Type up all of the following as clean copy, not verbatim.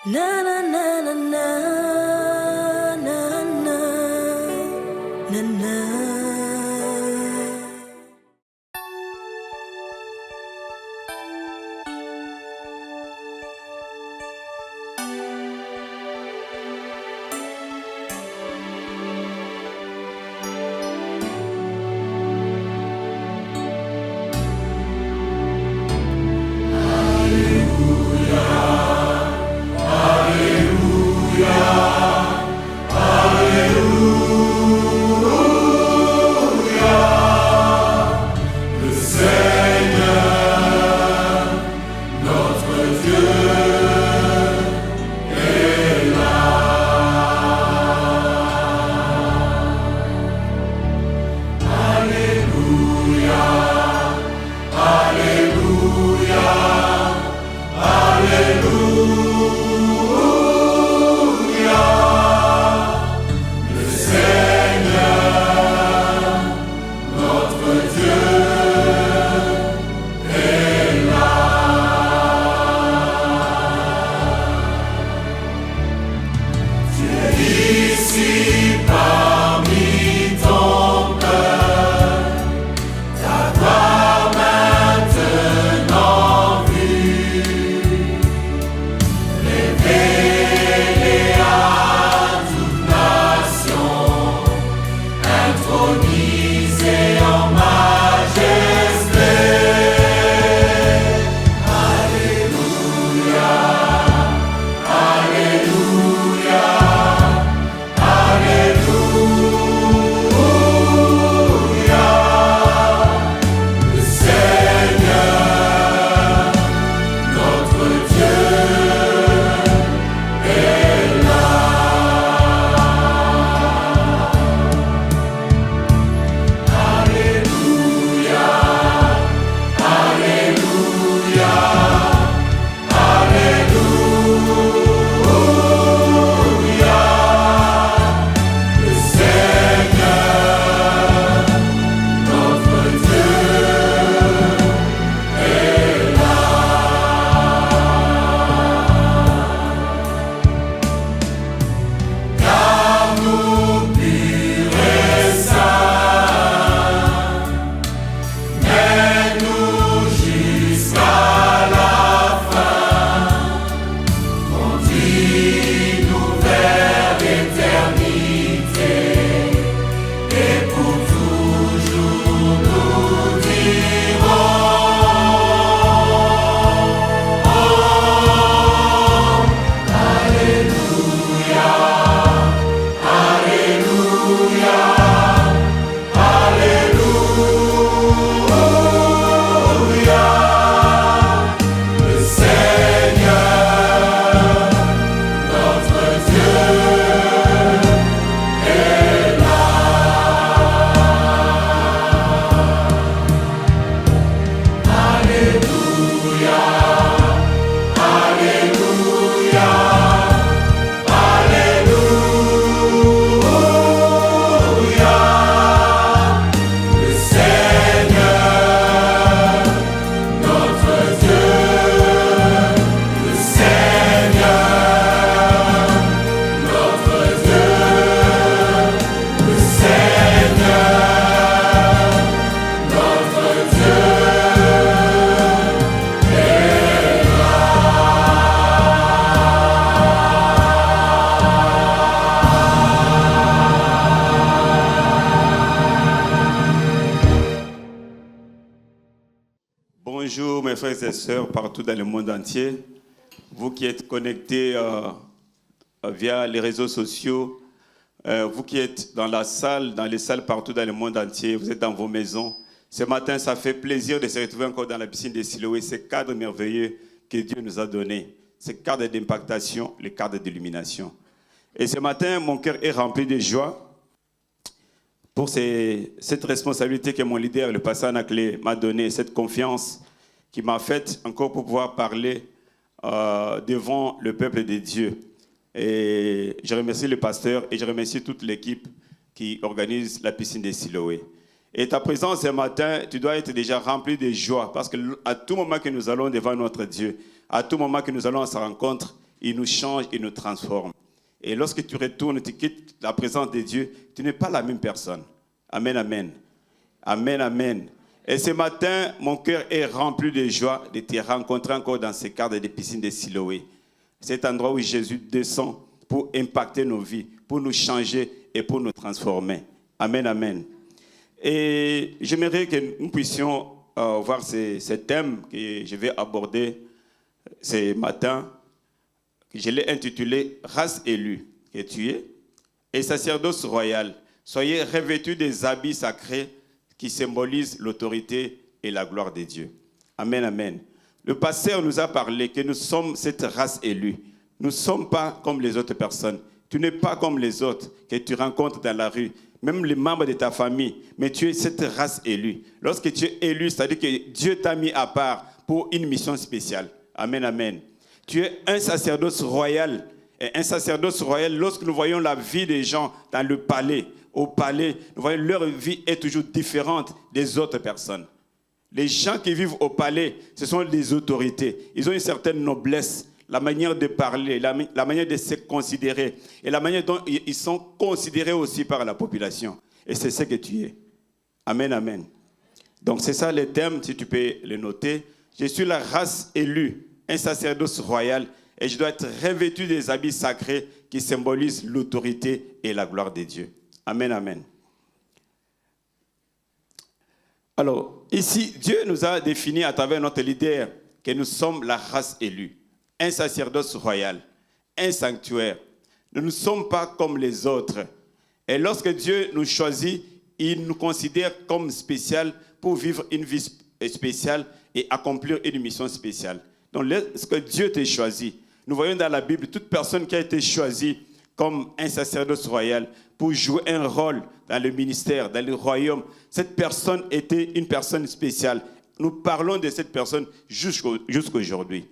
Na na na na na na na na na. Bonjour mes frères et sœurs partout dans le monde entier, vous qui êtes connectés via les réseaux sociaux, vous qui êtes dans la salle, dans les salles partout dans le monde entier, vous êtes dans vos maisons. Ce matin, ça fait plaisir de se retrouver encore dans la piscine de Siloé, ce cadre merveilleux que Dieu nous a donné, ce cadre d'impactation, le cadre d'illumination. Et ce matin, mon cœur est rempli de joie pour cette responsabilité que mon leader, le pasteur Anaclé, m'a donnée, cette confiance qu'il m'a faite encore pour pouvoir parler devant le peuple de Dieu. Et je remercie le pasteur et je remercie toute l'équipe qui organise la piscine de Siloé. Et ta présence ce matin, tu dois être déjà rempli de joie parce qu'à tout moment que nous allons devant notre Dieu, à tout moment que nous allons à sa rencontre, il nous change, il nous transforme. Et lorsque tu retournes, tu quittes la présence de Dieu, tu n'es pas la même personne. Amen, amen. Amen, amen. Et ce matin, mon cœur est rempli de joie de te rencontrer encore dans ce cadre de piscine de Siloé. Cet endroit où Jésus descend pour impacter nos vies, pour nous changer et pour nous transformer. Amen, amen. Et j'aimerais que nous puissions voir ce thème que je vais aborder ce matin. Je l'ai intitulé « Race élue que tu es et sacerdoce royal. Soyez revêtus des habits sacrés qui symbolisent l'autorité et la gloire de Dieu. » Amen, amen. Le pasteur nous a parlé que nous sommes cette race élue. Nous ne sommes pas comme les autres personnes. Tu n'es pas comme les autres que tu rencontres dans la rue, même les membres de ta famille, mais tu es cette race élue. Lorsque tu es élu, c'est-à-dire que Dieu t'a mis à part pour une mission spéciale. Amen, amen. Tu es un sacerdoce royal. Et un sacerdoce royal, lorsque nous voyons la vie des gens dans le palais, au palais, nous voyons leur vie est toujours différente des autres personnes. Les gens qui vivent au palais, ce sont les autorités. Ils ont une certaine noblesse, la manière de parler, la manière de se considérer et la manière dont ils sont considérés aussi par la population. Et c'est ce que tu es. Amen, amen. Donc c'est ça le thème, si tu peux le noter. Je suis la race élue, un sacerdoce royal, et je dois être revêtu des habits sacrés qui symbolisent l'autorité et la gloire de Dieu. Amen, amen. Alors, ici, Dieu nous a défini à travers notre leader que nous sommes la race élue, un sacerdoce royal, un sanctuaire. Nous ne sommes pas comme les autres. Et lorsque Dieu nous choisit, il nous considère comme spécial pour vivre une vie spéciale et accomplir une mission spéciale. Donc, lorsque Dieu t'a choisi, nous voyons dans la Bible toute personne qui a été choisie comme un sacerdoce royal pour jouer un rôle dans le ministère, dans le royaume. Cette personne était une personne spéciale. Nous parlons de cette personne jusqu'aujourd'hui.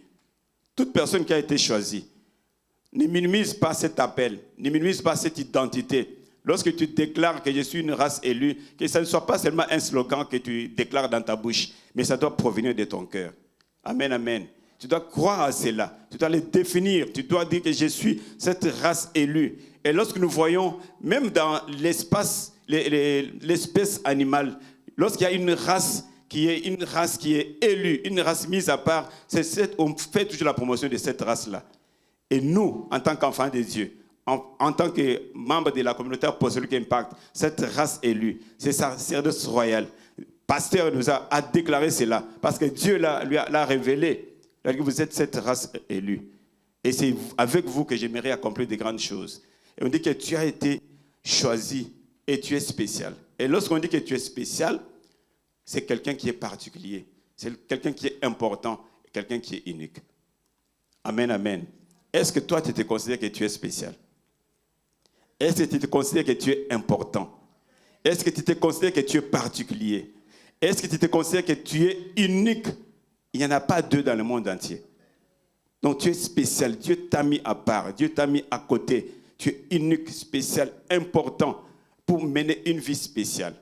Toute personne qui a été choisie, ne minimise pas cet appel, ne minimise pas cette identité. Lorsque tu déclares que je suis une race élue, que ça ne soit pas seulement un slogan que tu déclares dans ta bouche, mais ça doit provenir de ton cœur. Amen, amen. Tu dois croire à cela. Tu dois le définir. Tu dois dire que je suis cette race élue. Et lorsque nous voyons, même dans l'espace, l'espèce animale, lorsqu'il y a une race qui est élue, une race mise à part, on fait toujours la promotion de cette race-là. Et nous, en tant qu'enfants de Dieu, en tant que membres de la communauté apostolique Impact, cette race élue, c'est sacerdoce royal. Le pasteur nous a déclaré cela, parce que Dieu l'a révélé. Vous êtes cette race élue. Et c'est avec vous que j'aimerais accomplir de grandes choses. Et on dit que tu as été choisi et tu es spécial. Et lorsqu'on dit que tu es spécial, c'est quelqu'un qui est particulier. C'est quelqu'un qui est important, quelqu'un qui est unique. Amen, amen. Est-ce que toi, tu te considères que tu es spécial? Est-ce que tu te considères que tu es important? Est-ce que tu te considères que tu es particulier? Est-ce que tu te considères que tu es unique? Il n'y en a pas deux dans le monde entier. Donc tu es spécial. Dieu t'a mis à part. Dieu t'a mis à côté. Tu es unique, spécial, important pour mener une vie spéciale.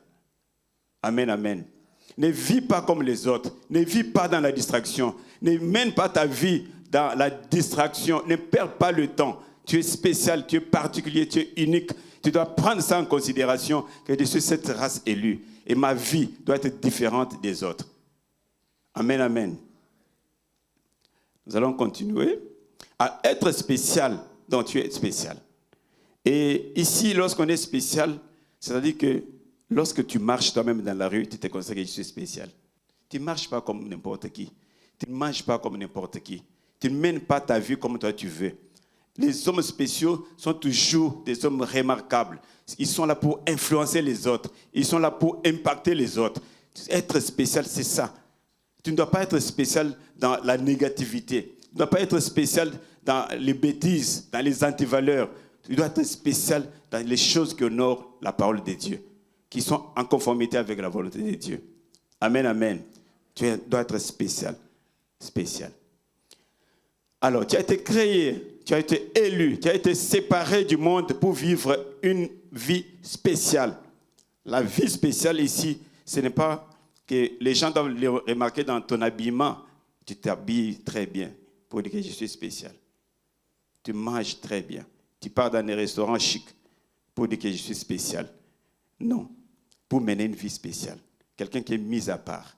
Amen, amen. Ne vis pas comme les autres. Ne vis pas dans la distraction. Ne mène pas ta vie dans la distraction. Ne perds pas le temps. Tu es spécial, tu es particulier, tu es unique. Tu dois prendre ça en considération que je suis cette race élue. Et ma vie doit être différente des autres. Amen, amen. Nous allons continuer à être spécial, donc tu es spécial. Et ici, lorsqu'on est spécial, c'est-à-dire que lorsque tu marches toi-même dans la rue, tu te considères que je suis spécial. Tu ne marches pas comme n'importe qui. Tu ne manges pas comme n'importe qui. Tu ne mènes pas ta vie comme toi tu veux. Les hommes spéciaux sont toujours des hommes remarquables. Ils sont là pour influencer les autres. Ils sont là pour impacter les autres. Être spécial, c'est ça. Tu ne dois pas être spécial dans la négativité. Tu ne dois pas être spécial dans les bêtises, dans les antivaleurs. Tu dois être spécial dans les choses qui honorent la parole de Dieu, qui sont en conformité avec la volonté de Dieu. Amen, amen. Tu dois être spécial. Spécial. Alors, tu as été créé, tu as été élu, tu as été séparé du monde pour vivre une vie spéciale. La vie spéciale ici, ce n'est pas que les gens doivent le remarquer dans ton habillement. Tu t'habilles très bien pour dire que je suis spécial. tu manges très bien. Tu pars dans des restaurants chics pour dire que je suis spécial. Non, pour mener une vie spéciale. Quelqu'un qui est mis à part.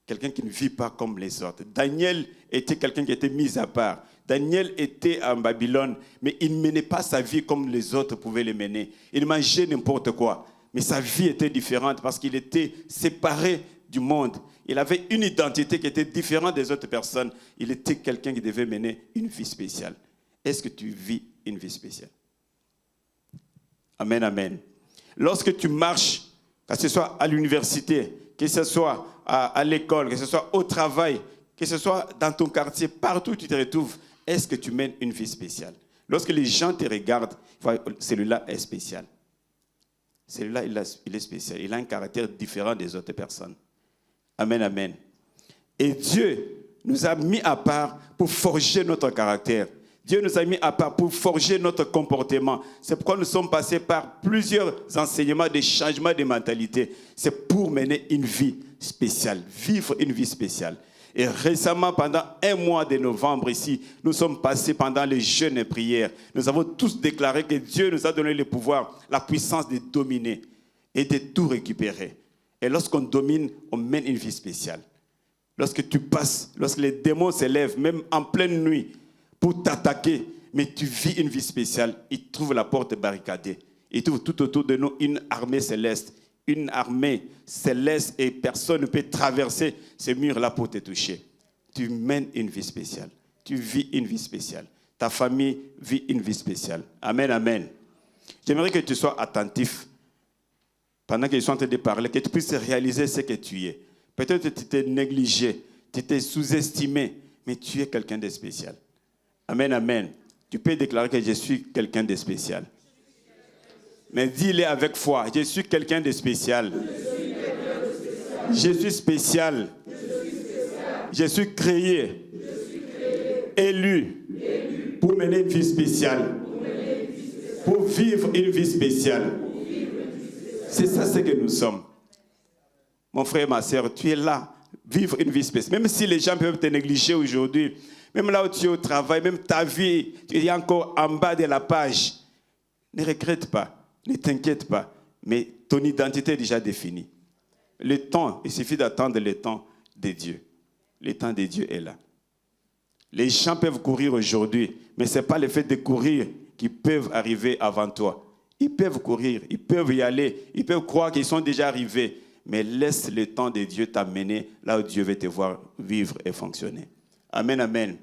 Quelqu'un qui ne vit pas comme les autres. Daniel était quelqu'un qui était mis à part. Daniel était en Babylone, mais il ne menait pas sa vie comme les autres pouvaient le mener. Il mangeait n'importe quoi, mais sa vie était différente parce qu'il était séparé du monde. Il avait une identité qui était différente des autres personnes. Il était quelqu'un qui devait mener une vie spéciale. Est-ce que tu vis une vie spéciale? Amen, amen. Lorsque tu marches, que ce soit à l'université, que ce soit à l'école, que ce soit au travail, que ce soit dans ton quartier, partout où tu te retrouves, est-ce que tu mènes une vie spéciale? Lorsque les gens te regardent, celui-là est spécial. Celui-là, il est spécial. Il a un caractère différent des autres personnes. Amen, amen. Et Dieu nous a mis à part pour forger notre caractère. Dieu nous a mis à part pour forger notre comportement. C'est pourquoi nous sommes passés par plusieurs enseignements de changement de mentalité. C'est pour mener une vie spéciale, vivre une vie spéciale. Et récemment, pendant un mois de novembre ici, nous sommes passés pendant les jeûnes et prières. Nous avons tous déclaré que Dieu nous a donné le pouvoir, la puissance de dominer et de tout récupérer. Et lorsqu'on domine, on mène une vie spéciale. Lorsque tu passes, lorsque les démons s'élèvent, même en pleine nuit, pour t'attaquer, mais tu vis une vie spéciale, ils trouvent la porte barricadée. Ils trouvent tout autour de nous une armée céleste et personne ne peut traverser ces murs-là pour te toucher. Tu mènes une vie spéciale. Tu vis une vie spéciale. Ta famille vit une vie spéciale. Amen, amen. J'aimerais que tu sois attentif pendant qu'ils sont en train de parler, que tu puisses réaliser ce que tu es. Peut-être que tu t'es négligé, tu t'es sous-estimé, mais tu es quelqu'un de spécial. Amen, amen. Tu peux déclarer que je suis quelqu'un de spécial. Mais dis-le avec foi, je suis quelqu'un de spécial. Je suis spécial. Je suis créé, élu pour mener une vie spéciale. Pour vivre une vie spéciale. C'est ça ce que nous sommes. Mon frère, ma soeur, tu es là, vivre une vie spéciale. Même si les gens peuvent te négliger aujourd'hui, même là où tu es au travail, même ta vie, tu es encore en bas de la page. Ne regrette pas, ne t'inquiète pas, mais ton identité est déjà définie. Le temps, il suffit d'attendre le temps de Dieu. Le temps de Dieu est là. Les gens peuvent courir aujourd'hui, mais ce n'est pas le fait de courir qui peuvent arriver avant toi. Ils peuvent courir, ils peuvent y aller, ils peuvent croire qu'ils sont déjà arrivés, mais laisse le temps de Dieu t'amener là où Dieu veut te voir vivre et fonctionner. Amen, amen.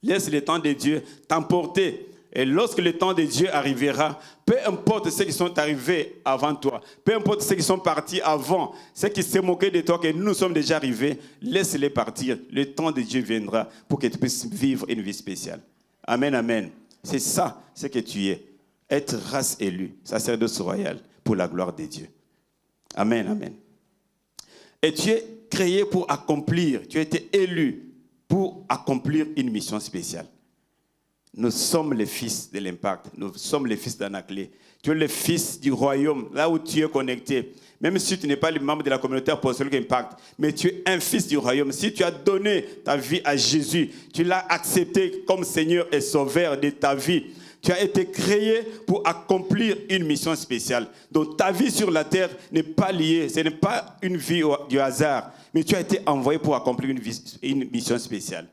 Laisse le temps de Dieu t'emporter. Et lorsque le temps de Dieu arrivera, peu importe ceux qui sont arrivés avant toi, peu importe ceux qui sont partis avant, ceux qui se moquaient de toi, que nous sommes déjà arrivés, laisse-les partir. Le temps de Dieu viendra pour que tu puisses vivre une vie spéciale. Amen, amen. C'est ça, ce que tu es. Être race élue, sacerdoce royal, pour la gloire de Dieu. Amen, amen. Et tu es créé pour accomplir, tu as été élu pour accomplir une mission spéciale. Nous sommes les fils de l'Impact, nous sommes les fils d'Anaclé. Tu es le fils du royaume, là où tu es connecté. Même si tu n'es pas le membre de la communauté apostolique Impact, mais tu es un fils du royaume. Si tu as donné ta vie à Jésus, tu l'as accepté comme Seigneur et Sauveur de ta vie, tu as été créé pour accomplir une mission spéciale. Donc ta vie sur la terre n'est pas liée, ce n'est pas une vie du hasard, mais tu as été envoyé pour accomplir une mission spéciale.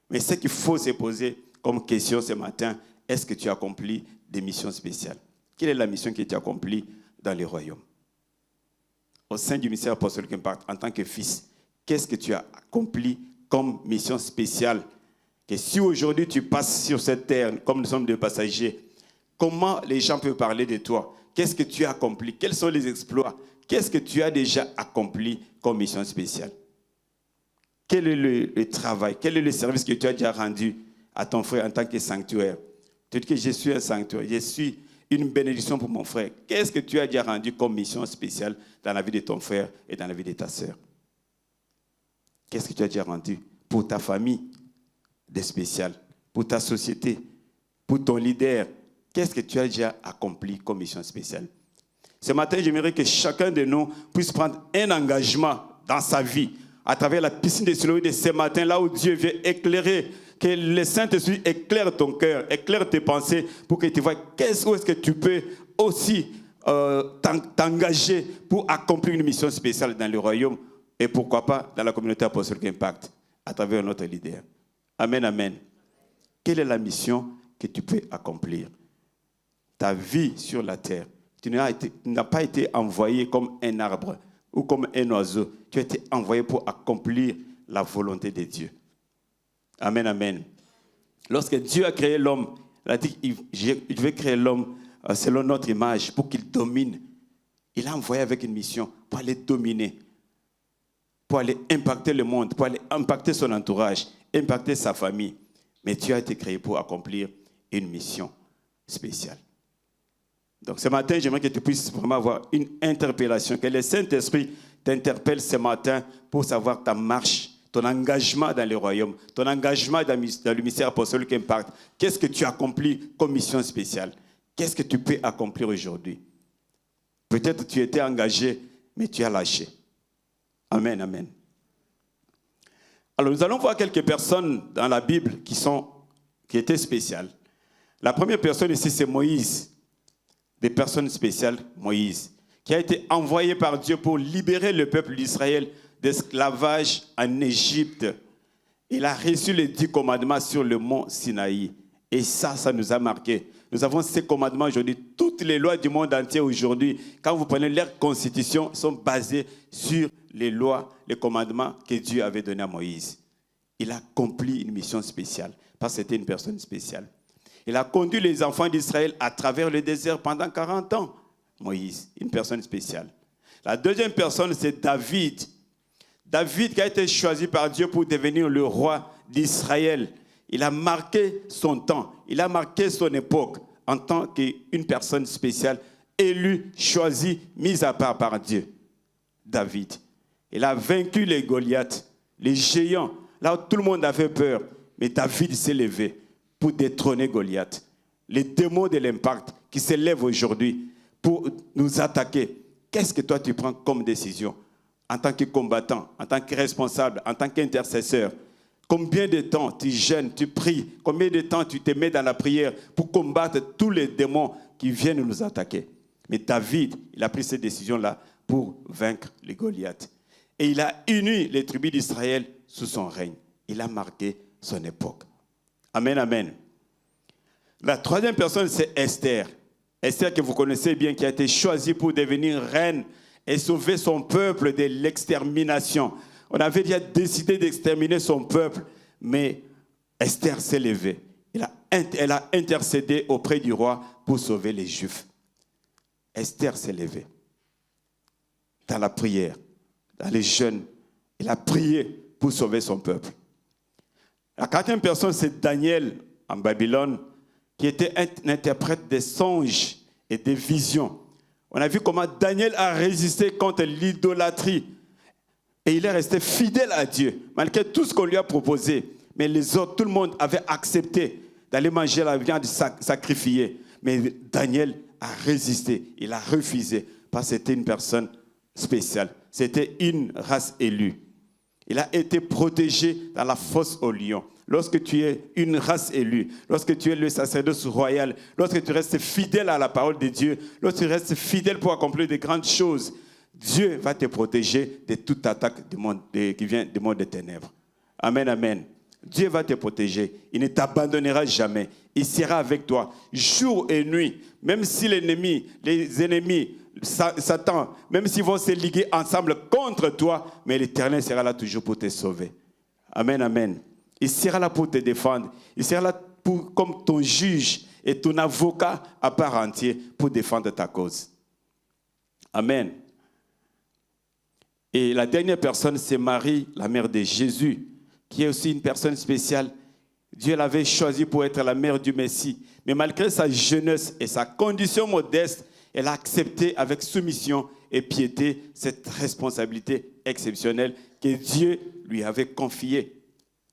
Mais ce qu'il faut se poser comme question ce matin, est-ce que tu as accompli des missions spéciales? Quelle est la mission que tu as accomplie dans les royaumes? Au sein du ministère apostolique Impact, en tant que fils, qu'est-ce que tu as accompli comme mission spéciale? Que si aujourd'hui tu passes sur cette terre, comme nous sommes des passagers, comment les gens peuvent parler de toi? Qu'est-ce que tu as accompli? Quels sont les exploits? Qu'est-ce que tu as déjà accompli comme mission spéciale? Quel est le travail? Quel est le service que tu as déjà rendu à ton frère en tant que sanctuaire? Tu dis que je suis un sanctuaire, je suis une bénédiction pour mon frère. Qu'est-ce que tu as déjà rendu comme mission spéciale dans la vie de ton frère et dans la vie de ta sœur? Qu'est-ce que tu as déjà rendu pour ta famille de spécial, pour ta société, pour ton leader? Qu'est-ce que tu as déjà accompli comme mission spéciale? Ce matin, j'aimerais que chacun de nous puisse prendre un engagement dans sa vie, à travers la piscine de Siloé de ce matin, là où Dieu vient éclairer Que le Saint-Esprit éclaire ton cœur, éclaire tes pensées pour que tu vois où est-ce que tu peux aussi t'engager pour accomplir une mission spéciale dans le royaume et pourquoi pas dans la communauté apostolique Impact à travers notre leader. Amen, amen. Quelle est la mission que tu peux accomplir? Ta vie sur la terre, tu n'as pas été envoyé comme un arbre ou comme un oiseau. Tu as été envoyé pour accomplir la volonté de Dieu. Amen, amen. Lorsque Dieu a créé l'homme, il a dit je vais créer l'homme selon notre image pour qu'il domine. Il a envoyé avec une mission pour aller dominer, pour aller impacter le monde, pour aller impacter son entourage, impacter sa famille. Mais tu as été créé pour accomplir une mission spéciale. Donc ce matin, j'aimerais que tu puisses vraiment avoir une interpellation, que le Saint-Esprit t'interpelle ce matin pour savoir ta marche, ton engagement dans le royaume, ton engagement dans le ministère apostolique Impact. Qu'est-ce que tu accomplis comme mission spéciale? Qu'est-ce que tu peux accomplir aujourd'hui? Peut-être que tu étais engagé, mais tu as lâché. Amen, amen. Alors nous allons voir quelques personnes dans la Bible qui étaient spéciales. La première personne ici, c'est Moïse. Des personnes spéciales, Moïse, qui a été envoyé par Dieu pour libérer le peuple d'Israël d'esclavage en Égypte. Il a reçu les 10 commandements sur le mont Sinaï. Et ça nous a marqué. Nous avons ces commandements aujourd'hui. Toutes les lois du monde entier aujourd'hui, quand vous prenez leur constitution, sont basées sur les lois, les commandements que Dieu avait donnés à Moïse. Il a accompli une mission spéciale, parce que c'était une personne spéciale. Il a conduit les enfants d'Israël à travers le désert pendant 40 ans. Moïse, une personne spéciale. La deuxième personne, c'est David. David qui a été choisi par Dieu pour devenir le roi d'Israël. Il a marqué son temps, il a marqué son époque en tant qu'une personne spéciale, élue, choisie, mise à part par Dieu. David. Il a vaincu les Goliaths, les géants, là où tout le monde avait peur. Mais David s'est levé pour détrôner Goliath. Les démons de l'Impact qui s'élèvent aujourd'hui pour nous attaquer. Qu'est-ce que toi tu prends comme décision en tant que combattant, en tant que responsable, en tant qu'intercesseur? Combien de temps tu jeûnes, tu pries? Combien de temps tu te mets dans la prière pour combattre tous les démons qui viennent nous attaquer? Mais David, il a pris cette décision-là pour vaincre les Goliaths. Et il a uni les tribus d'Israël sous son règne. Il a marqué son époque. Amen, amen. La troisième personne, c'est Esther. Esther que vous connaissez bien, qui a été choisie pour devenir reine et sauver son peuple de l'extermination. On avait déjà décidé d'exterminer son peuple, mais Esther s'est levée. Elle a intercédé auprès du roi pour sauver les Juifs. Esther s'est levée dans la prière, dans les jeûnes. Elle a prié pour sauver son peuple. La quatrième personne, c'est Daniel en Babylone, qui était un interprète des songes et des visions. On a vu comment Daniel a résisté contre l'idolâtrie. Et il est resté fidèle à Dieu, malgré tout ce qu'on lui a proposé. Mais les autres, tout le monde avait accepté d'aller manger la viande sacrifiée. Mais Daniel a résisté, il a refusé, parce que c'était une personne spéciale. C'était une race élue. Il a été protégé dans la fosse aux lions. Lorsque tu es une race élue, lorsque tu es le sacerdoce royal, lorsque tu restes fidèle à la parole de Dieu, lorsque tu restes fidèle pour accomplir de grandes choses, Dieu va te protéger de toute attaque du monde, qui vient du monde des ténèbres. Amen, amen. Dieu va te protéger. Il ne t'abandonnera jamais. Il sera avec toi jour et nuit. Même si les ennemis, Satan, même s'ils vont se liguer ensemble contre toi, mais l'Éternel sera là toujours pour te sauver. Amen, amen. Il sera là pour te défendre. Il sera là comme ton juge et ton avocat à part entière pour défendre ta cause. Amen. Et la dernière personne, c'est Marie, la mère de Jésus, qui est aussi une personne spéciale. Dieu l'avait choisie pour être la mère du Messie. Mais malgré sa jeunesse et sa condition modeste, elle a accepté avec soumission et piété cette responsabilité exceptionnelle que Dieu lui avait confiée.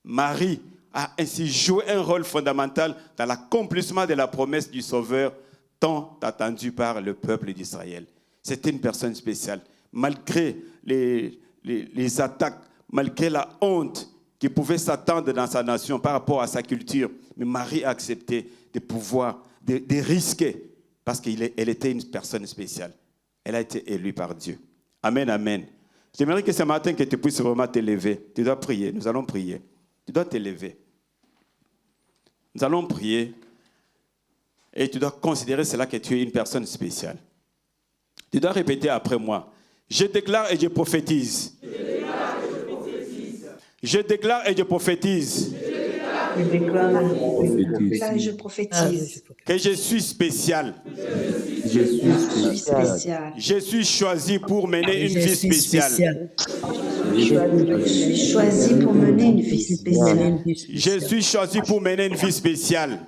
Marie a ainsi joué un rôle fondamental dans l'accomplissement de la promesse du Sauveur tant attendue par le peuple d'Israël. C'était une personne spéciale. Malgré les attaques, malgré la honte, qui pouvait s'attendre dans sa nation par rapport à sa culture. Mais Marie a accepté de pouvoir, de risquer, parce qu'elle était une personne spéciale. Elle a été élue par Dieu. Amen, amen. J'aimerais que ce matin, que tu puisses vraiment t'élever. Tu dois prier, nous allons prier. Tu dois t'élever. Nous allons prier et tu dois considérer cela que tu es une personne spéciale. Tu dois répéter après moi. Je déclare et je prophétise. Je déclare et je prophétise. Je déclare et je prophétise Que je suis spécial. je suis spécial. Je suis choisi pour mener une vie spéciale. Je suis choisi pour mener une vie spéciale. Je suis choisi pour mener une vie spéciale.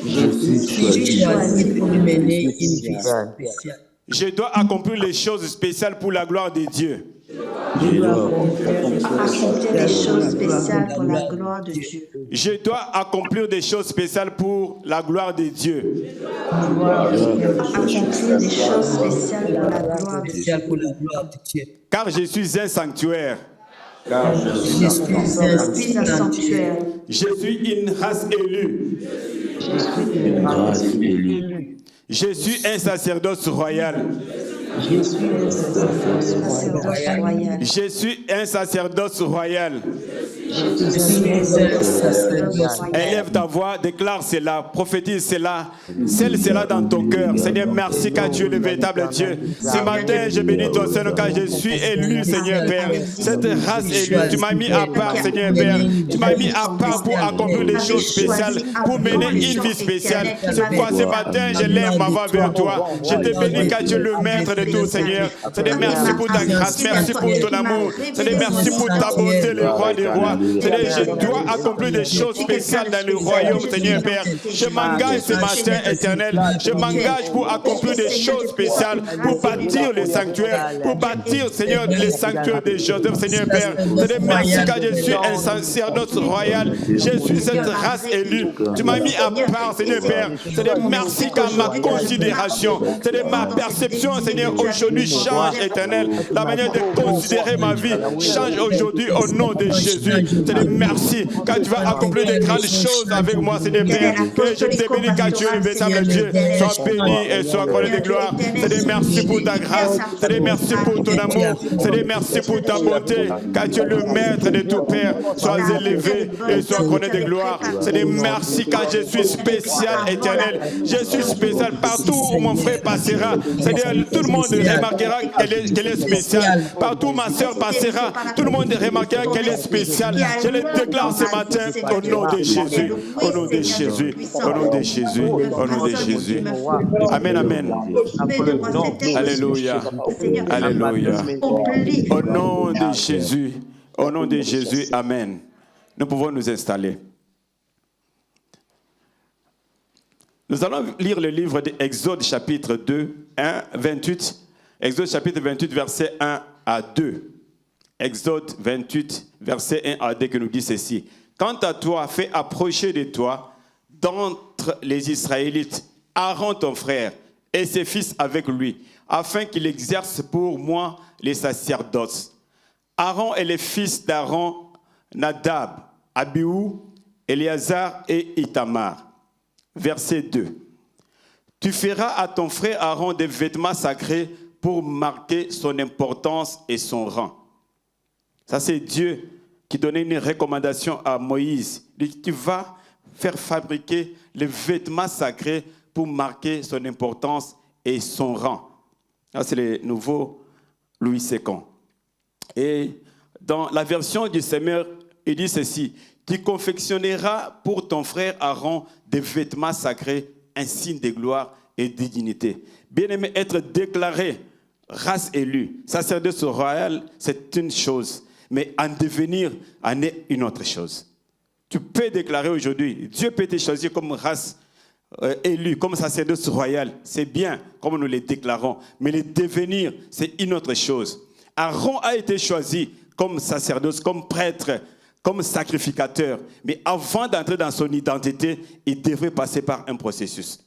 Je suis choisi pour mener une vie spéciale. Je dois accomplir les choses spéciales pour la gloire de Dieu. Je dois accomplir des choses spéciales pour la gloire de Dieu. Je dois accomplir des choses spéciales pour la gloire de Dieu. Je dois accomplir des choses spéciales pour la gloire de Dieu. Car je suis un sanctuaire. Je suis un sanctuaire. Je suis une race élue. Je suis un sacerdoce royal. Je suis un sacerdoce royal. Je suis un sacerdoce royal. Je suis un sacerdoce royal. Élève ta voix, déclare cela, prophétise cela, scelle cela dans ton cœur. Seigneur, merci car tu es le véritable Dieu. Ce matin, je bénis ton Seigneur car je suis élu, Seigneur Père. Cette race élue, tu m'as mis à part, Seigneur Père. Tu m'as mis à part pour accomplir des choses spéciales, pour mener une vie spéciale. C'est pourquoi ce matin, je lève ma voix vers toi. Je te bénis car tu es le maître de tout, Seigneur. Seigneur, merci pour ta grâce, merci pour ton amour. Seigneur, merci pour ta bonté, le roi des rois. Seigneur, je dois accomplir des choses spéciales dans le royaume, Seigneur Père. Je m'engage ce matin, éternel. Je m'engage pour accomplir des choses spéciales, pour bâtir le sanctuaire, pour bâtir, Seigneur, le sanctuaire de Joseph, Seigneur Père. Seigneur, merci car je suis un sacerdoce royal. Je suis cette race élue. Tu m'as mis à part, Seigneur Père. Seigneur, merci car ma considération, Seigneur, ma perception, Seigneur, aujourd'hui change, éternel. La manière de considérer ma vie change aujourd'hui au nom de Jésus. Seigneur, merci car tu vas accomplir de grandes choses avec moi, Seigneur Père. Que je te bénis car tu es le véritable Dieu. Sois béni et sois accordé de gloire. Seigneur, merci pour ta grâce. Seigneur, merci pour ton amour. Seigneur, merci pour ta bonté car tu es le maître de tout Père. Sois élevé et sois accordé de gloire. Seigneur, merci car je suis spécial, éternel. Je suis spécial partout où mon frère passera. Seigneur, tout le monde remarquera qu'elle est spéciale. Partout où ma soeur passera, tout le monde remarquera qu'elle est spéciale. Je le déclare ce matin au nom de Jésus. Au nom de Jésus. Au nom de Jésus. Au nom de Jésus. Amen, amen. Alléluia. Alléluia. Au nom de Jésus. Au nom de Jésus. Amen. Nous pouvons nous installer. Nous allons lire le livre d'Exode chapitre 2, 1, 28. Exode chapitre 28, verset 1 à 2. Exode 28, verset 1 à 2 qui nous dit ceci. Quant à toi, fais approcher de toi, d'entre les Israélites, Aaron ton frère et ses fils avec lui, afin qu'il exerce pour moi les sacerdoces. Aaron et les fils d'Aaron, Nadab, Abihu, Éléazar et Itamar. Verset 2. Tu feras à ton frère Aaron des vêtements sacrés pour marquer son importance et son rang. Ça, c'est Dieu qui donnait une recommandation à Moïse. Il dit, tu vas faire fabriquer les vêtements sacrés pour marquer son importance et son rang. Ça, c'est le nouveau Louis II. Et dans la version du Seigneur, il dit ceci. Tu confectionneras pour ton frère Aaron des vêtements sacrés, un signe de gloire et de dignité. Bien-aimé, être déclaré race élue, sacerdoce royal, c'est une chose. Mais en devenir en est une autre chose. Tu peux déclarer aujourd'hui, Dieu peut te choisir comme race élue, comme sacerdoce royal. C'est bien, comme nous le déclarons. Mais le devenir, c'est une autre chose. Aaron a été choisi comme sacerdoce, comme prêtre, comme sacrificateur. Mais avant d'entrer dans son identité, il devrait passer par un processus.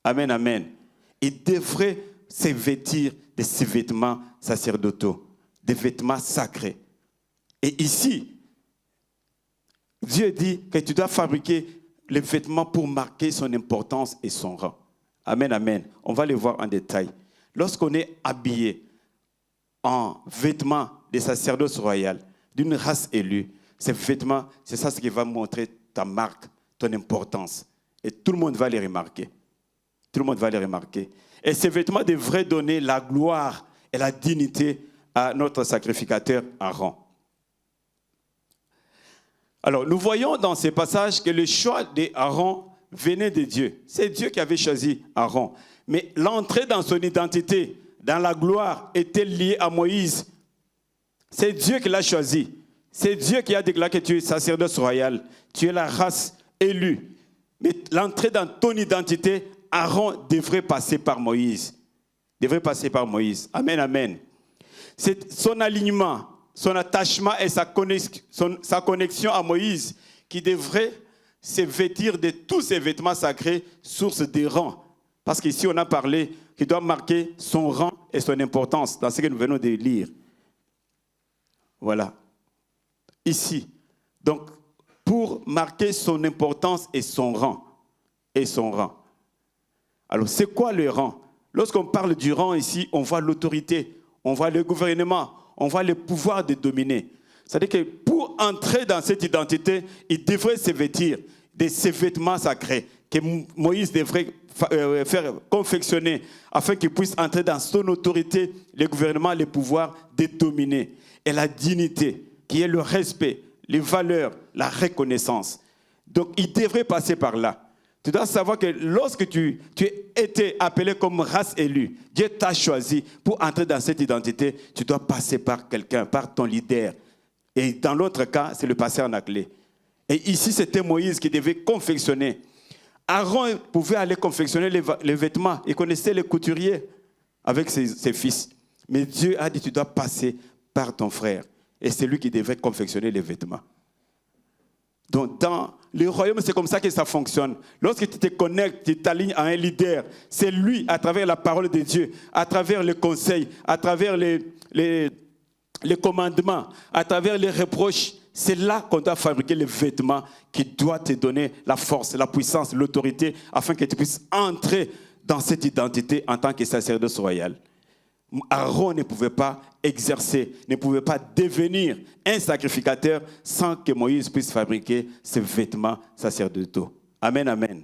Amen, amen. Il devrait se vêtir de ces vêtements sacerdotaux, des vêtements sacrés. Et ici, Dieu dit que tu dois fabriquer les vêtements pour marquer son importance et son rang. Amen, amen. On va les voir en détail. Lorsqu'on est habillé en vêtements des sacerdoces royales, d'une race élue, ces vêtements, c'est ça ce qui va montrer ta marque, ton importance. Et tout le monde va les remarquer. Tout le monde va les remarquer. Et ces vêtements devraient donner la gloire et la dignité à notre sacrificateur Aaron. Alors, nous voyons dans ces passages que le choix d'Aaron venait de Dieu. C'est Dieu qui avait choisi Aaron. Mais l'entrée dans son identité, dans la gloire, était liée à Moïse. C'est Dieu qui l'a choisi. C'est Dieu qui a déclaré que tu es sacerdoce royal. Tu es la race élue. Mais l'entrée dans ton identité, Aaron devrait passer par Moïse. Devrait passer par Moïse. Amen, amen. C'est son alignement, son attachement et sa connexion à Moïse qui devrait se vêtir de tous ces vêtements sacrés, source de rang. Parce qu'ici, on a parlé qu'il doit marquer son rang et son importance dans ce que nous venons de lire. Voilà. Ici. Donc, pour marquer son importance et son rang. Et son rang. Alors, c'est quoi le rang? Lorsqu'on parle du rang ici, on voit l'autorité, on voit le gouvernement, on voit le pouvoir de dominer. C'est-à-dire que pour entrer dans cette identité, il devrait se vêtir de ces vêtements sacrés que Moïse devrait faire confectionner afin qu'il puisse entrer dans son autorité, le gouvernement, le pouvoir de dominer. Et la dignité, qui est le respect, les valeurs, la reconnaissance. Donc, il devrait passer par là. Tu dois savoir que lorsque tu as été appelé comme race élue, Dieu t'a choisi pour entrer dans cette identité, tu dois passer par quelqu'un, par ton leader. Et dans l'autre cas, c'est le pasteur Anaclé. Et ici, c'était Moïse qui devait confectionner. Aaron pouvait aller confectionner les vêtements. Il connaissait les couturiers avec ses fils. Mais Dieu a dit, tu dois passer par ton frère. Et c'est lui qui devait confectionner les vêtements. Donc, dans le royaume, c'est comme ça que ça fonctionne. Lorsque tu te connectes, tu t'alignes à un leader, c'est lui, à travers la parole de Dieu, à travers les conseils, à travers les commandements, à travers les reproches, c'est là qu'on doit fabriquer les vêtements qui doivent te donner la force, la puissance, l'autorité, afin que tu puisses entrer dans cette identité en tant que sacerdoce royal. Aaron ne pouvait pas exercer, ne pouvait pas devenir un sacrificateur sans que Moïse puisse fabriquer ses vêtements sacerdotaux. Amen, amen.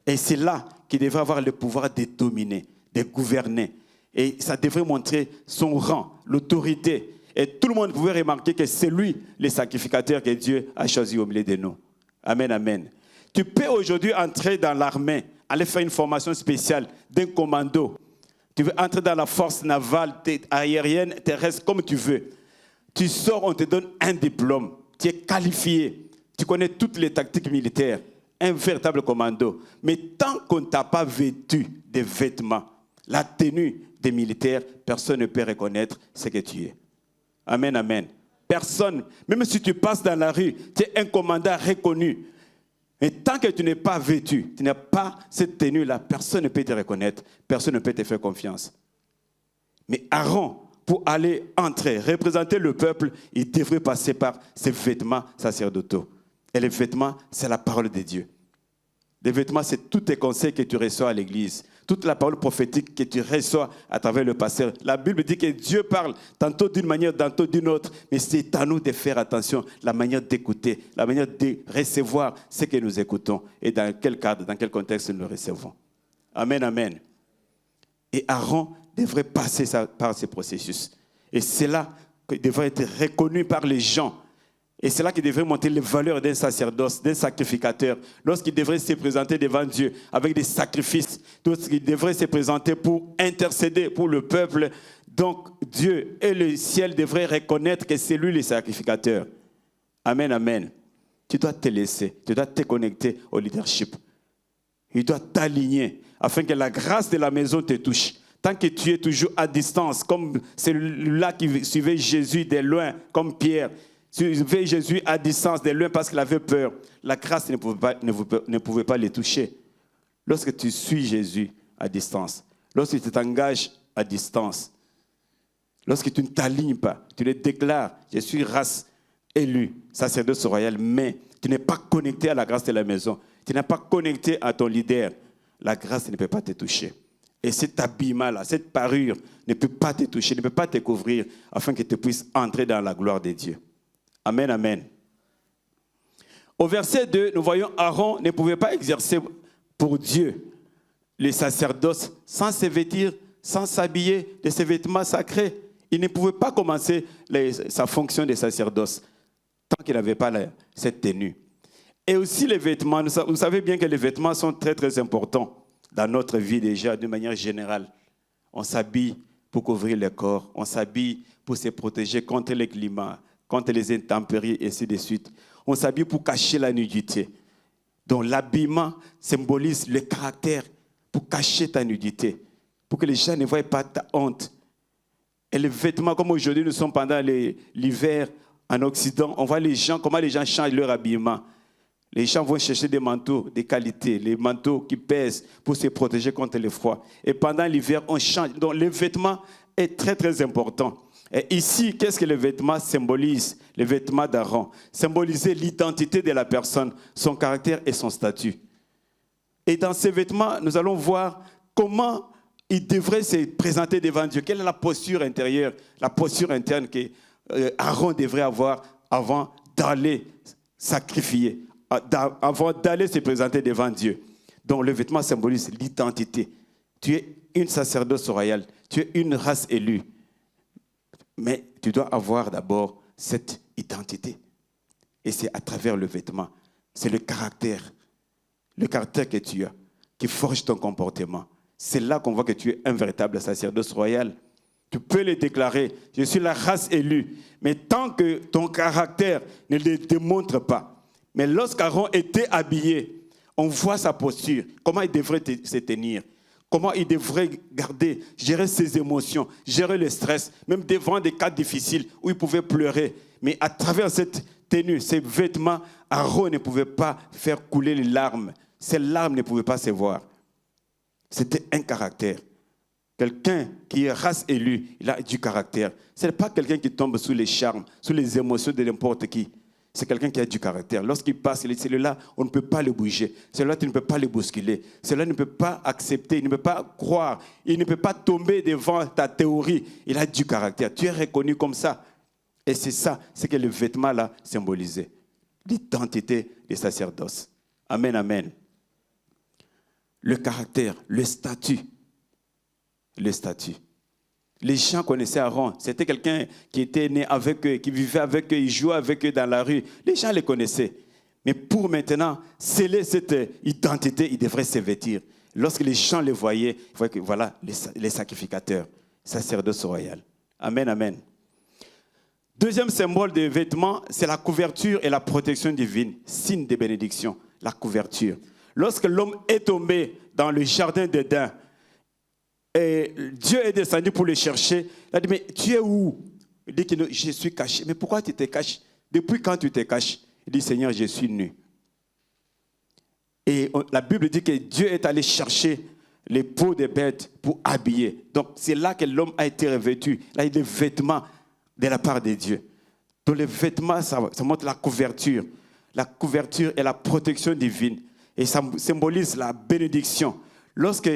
Et c'est là qu'il devrait avoir le pouvoir de dominer, de gouverner. Et ça devrait montrer son rang, l'autorité. Et tout le monde pouvait remarquer que c'est lui le sacrificateur que Dieu a choisi au milieu de nous. Amen, amen. Tu peux aujourd'hui entrer dans l'armée, aller faire une formation spéciale d'un commando. Tu veux entrer dans la force navale, aérienne, terrestre, comme tu veux. Tu sors, on te donne un diplôme. Tu es qualifié. Tu connais toutes les tactiques militaires. Un véritable commando. Mais tant qu'on ne t'a pas vêtu des vêtements, la tenue des militaires, personne ne peut reconnaître ce que tu es. Amen, amen. Personne, même si tu passes dans la rue, tu es un commandant reconnu. Et tant que tu n'es pas vêtu, tu n'as pas cette tenue-là, personne ne peut te reconnaître, personne ne peut te faire confiance. Mais Aaron, pour aller entrer, représenter le peuple, il devrait passer par ses vêtements sacerdotaux. Et les vêtements, c'est la parole de Dieu. Les vêtements, c'est tous tes conseils que tu reçois à l'église, toute la parole prophétique que tu reçois à travers le pasteur. La Bible dit que Dieu parle tantôt d'une manière, tantôt d'une autre, mais c'est à nous de faire attention, la manière d'écouter, la manière de recevoir ce que nous écoutons et dans quel cadre, dans quel contexte nous le recevons. Amen, amen. Et Aaron devrait passer par ce processus. Et c'est là qu'il devrait être reconnu par les gens. Et c'est là qu'il devrait montrer les valeurs d'un sacerdoce, d'un sacrificateur. Lorsqu'il devrait se présenter devant Dieu avec des sacrifices, lorsqu'il devrait se présenter pour intercéder pour le peuple. Donc Dieu et le ciel devraient reconnaître que c'est lui le sacrificateur. Amen, amen. Tu dois te laisser, tu dois te connecter au leadership. Il doit t'aligner afin que la grâce de la maison te touche. Tant que tu es toujours à distance, comme celui-là qui suivait Jésus de loin, comme Pierre, suivait Jésus à distance de loin parce qu'il avait peur. La grâce ne pouvait pas les toucher. Lorsque tu suis Jésus à distance, lorsque tu t'engages à distance, lorsque tu ne t'alignes pas, tu le déclares, je suis race élue, sacerdoce royal, mais tu n'es pas connecté à la grâce de la maison, tu n'es pas connecté à ton leader, la grâce ne peut pas te toucher. Et cet habillement-là, cette parure ne peut pas te toucher, ne peut pas te couvrir afin que tu puisses entrer dans la gloire de Dieu. Amen, amen. Au verset 2, nous voyons Aaron ne pouvait pas exercer pour Dieu le sacerdoce sans se vêtir, sans s'habiller de ses vêtements sacrés. Il ne pouvait pas commencer sa fonction de sacerdoce tant qu'il n'avait pas cette tenue. Et aussi les vêtements, vous savez bien que les vêtements sont très très importants dans notre vie déjà, de manière générale. On s'habille pour couvrir le corps, on s'habille pour se protéger contre les climats, contre les intempéries, et ainsi de suite. On s'habille pour cacher la nudité. Donc l'habillement symbolise le caractère pour cacher ta nudité, pour que les gens ne voient pas ta honte. Et les vêtements, comme aujourd'hui nous sommes pendant l'hiver en Occident, on voit comment les gens changent leur habillement. Les gens vont chercher des manteaux de qualité, les manteaux qui pèsent pour se protéger contre le froid. Et pendant l'hiver, on change. Donc le vêtement est très très important. Et ici, qu'est-ce que le vêtement symbolise? Le vêtement d'Aaron symbolisait l'identité de la personne, son caractère et son statut. Et dans ces vêtements, nous allons voir comment il devrait se présenter devant Dieu. Quelle est la posture intérieure, la posture interne que Aaron devrait avoir avant d'aller sacrifier, avant d'aller se présenter devant Dieu. Donc le vêtement symbolise l'identité. Tu es une sacerdoce royale, tu es une race élue. Mais tu dois avoir d'abord cette identité. Et c'est à travers le vêtement. C'est le caractère que tu as, qui forge ton comportement. C'est là qu'on voit que tu es un véritable sacerdoce royal. Tu peux le déclarer, je suis la race élue. Mais tant que ton caractère ne le démontre pas. Mais lorsqu'Aaron était habillé, on voit sa posture, comment il devrait se tenir. Comment il devrait gérer ses émotions, gérer le stress, même devant des cas difficiles où il pouvait pleurer. Mais à travers cette tenue, ces vêtements, Aaron ne pouvait pas faire couler les larmes. Ces larmes ne pouvaient pas se voir. C'était un caractère. Quelqu'un qui est race élue, il a du caractère. Ce n'est pas quelqu'un qui tombe sous les charmes, sous les émotions de n'importe qui. C'est quelqu'un qui a du caractère. Lorsqu'il passe, celui-là, on ne peut pas le bouger. Celui-là, tu ne peux pas le bousculer. Celui-là ne peut pas accepter, il ne peut pas croire. Il ne peut pas tomber devant ta théorie. Il a du caractère. Tu es reconnu comme ça. Et c'est ça, c'est que le vêtement-là symbolisait. L'identité des sacerdoces. Amen, amen. Le caractère, le statut. Le statut. Les gens connaissaient Aaron. C'était quelqu'un qui était né avec eux, qui vivait avec eux, il jouait avec eux dans la rue. Les gens les connaissaient. Mais pour maintenant sceller cette identité, ils devraient se vêtir. Lorsque les gens les voyaient, ils voyaient que voilà les sacrificateurs, sacerdoce royal. Amen, amen. Deuxième symbole de vêtements, c'est la couverture et la protection divine. Signe de bénédiction, la couverture. Lorsque l'homme est tombé dans le jardin d'Éden, et Dieu est descendu pour le chercher. Il a dit, mais tu es où? Il dit que je suis caché. Mais pourquoi tu te caches? Depuis quand tu te caches? Il dit, Seigneur, je suis nu. Et la Bible dit que Dieu est allé chercher les peaux des bêtes pour habiller. Donc c'est là que l'homme a été revêtu. Là, il y a des vêtements de la part de Dieu. Donc les vêtements, ça montre la couverture. La couverture et la protection divine. Et ça symbolise la bénédiction. Lorsque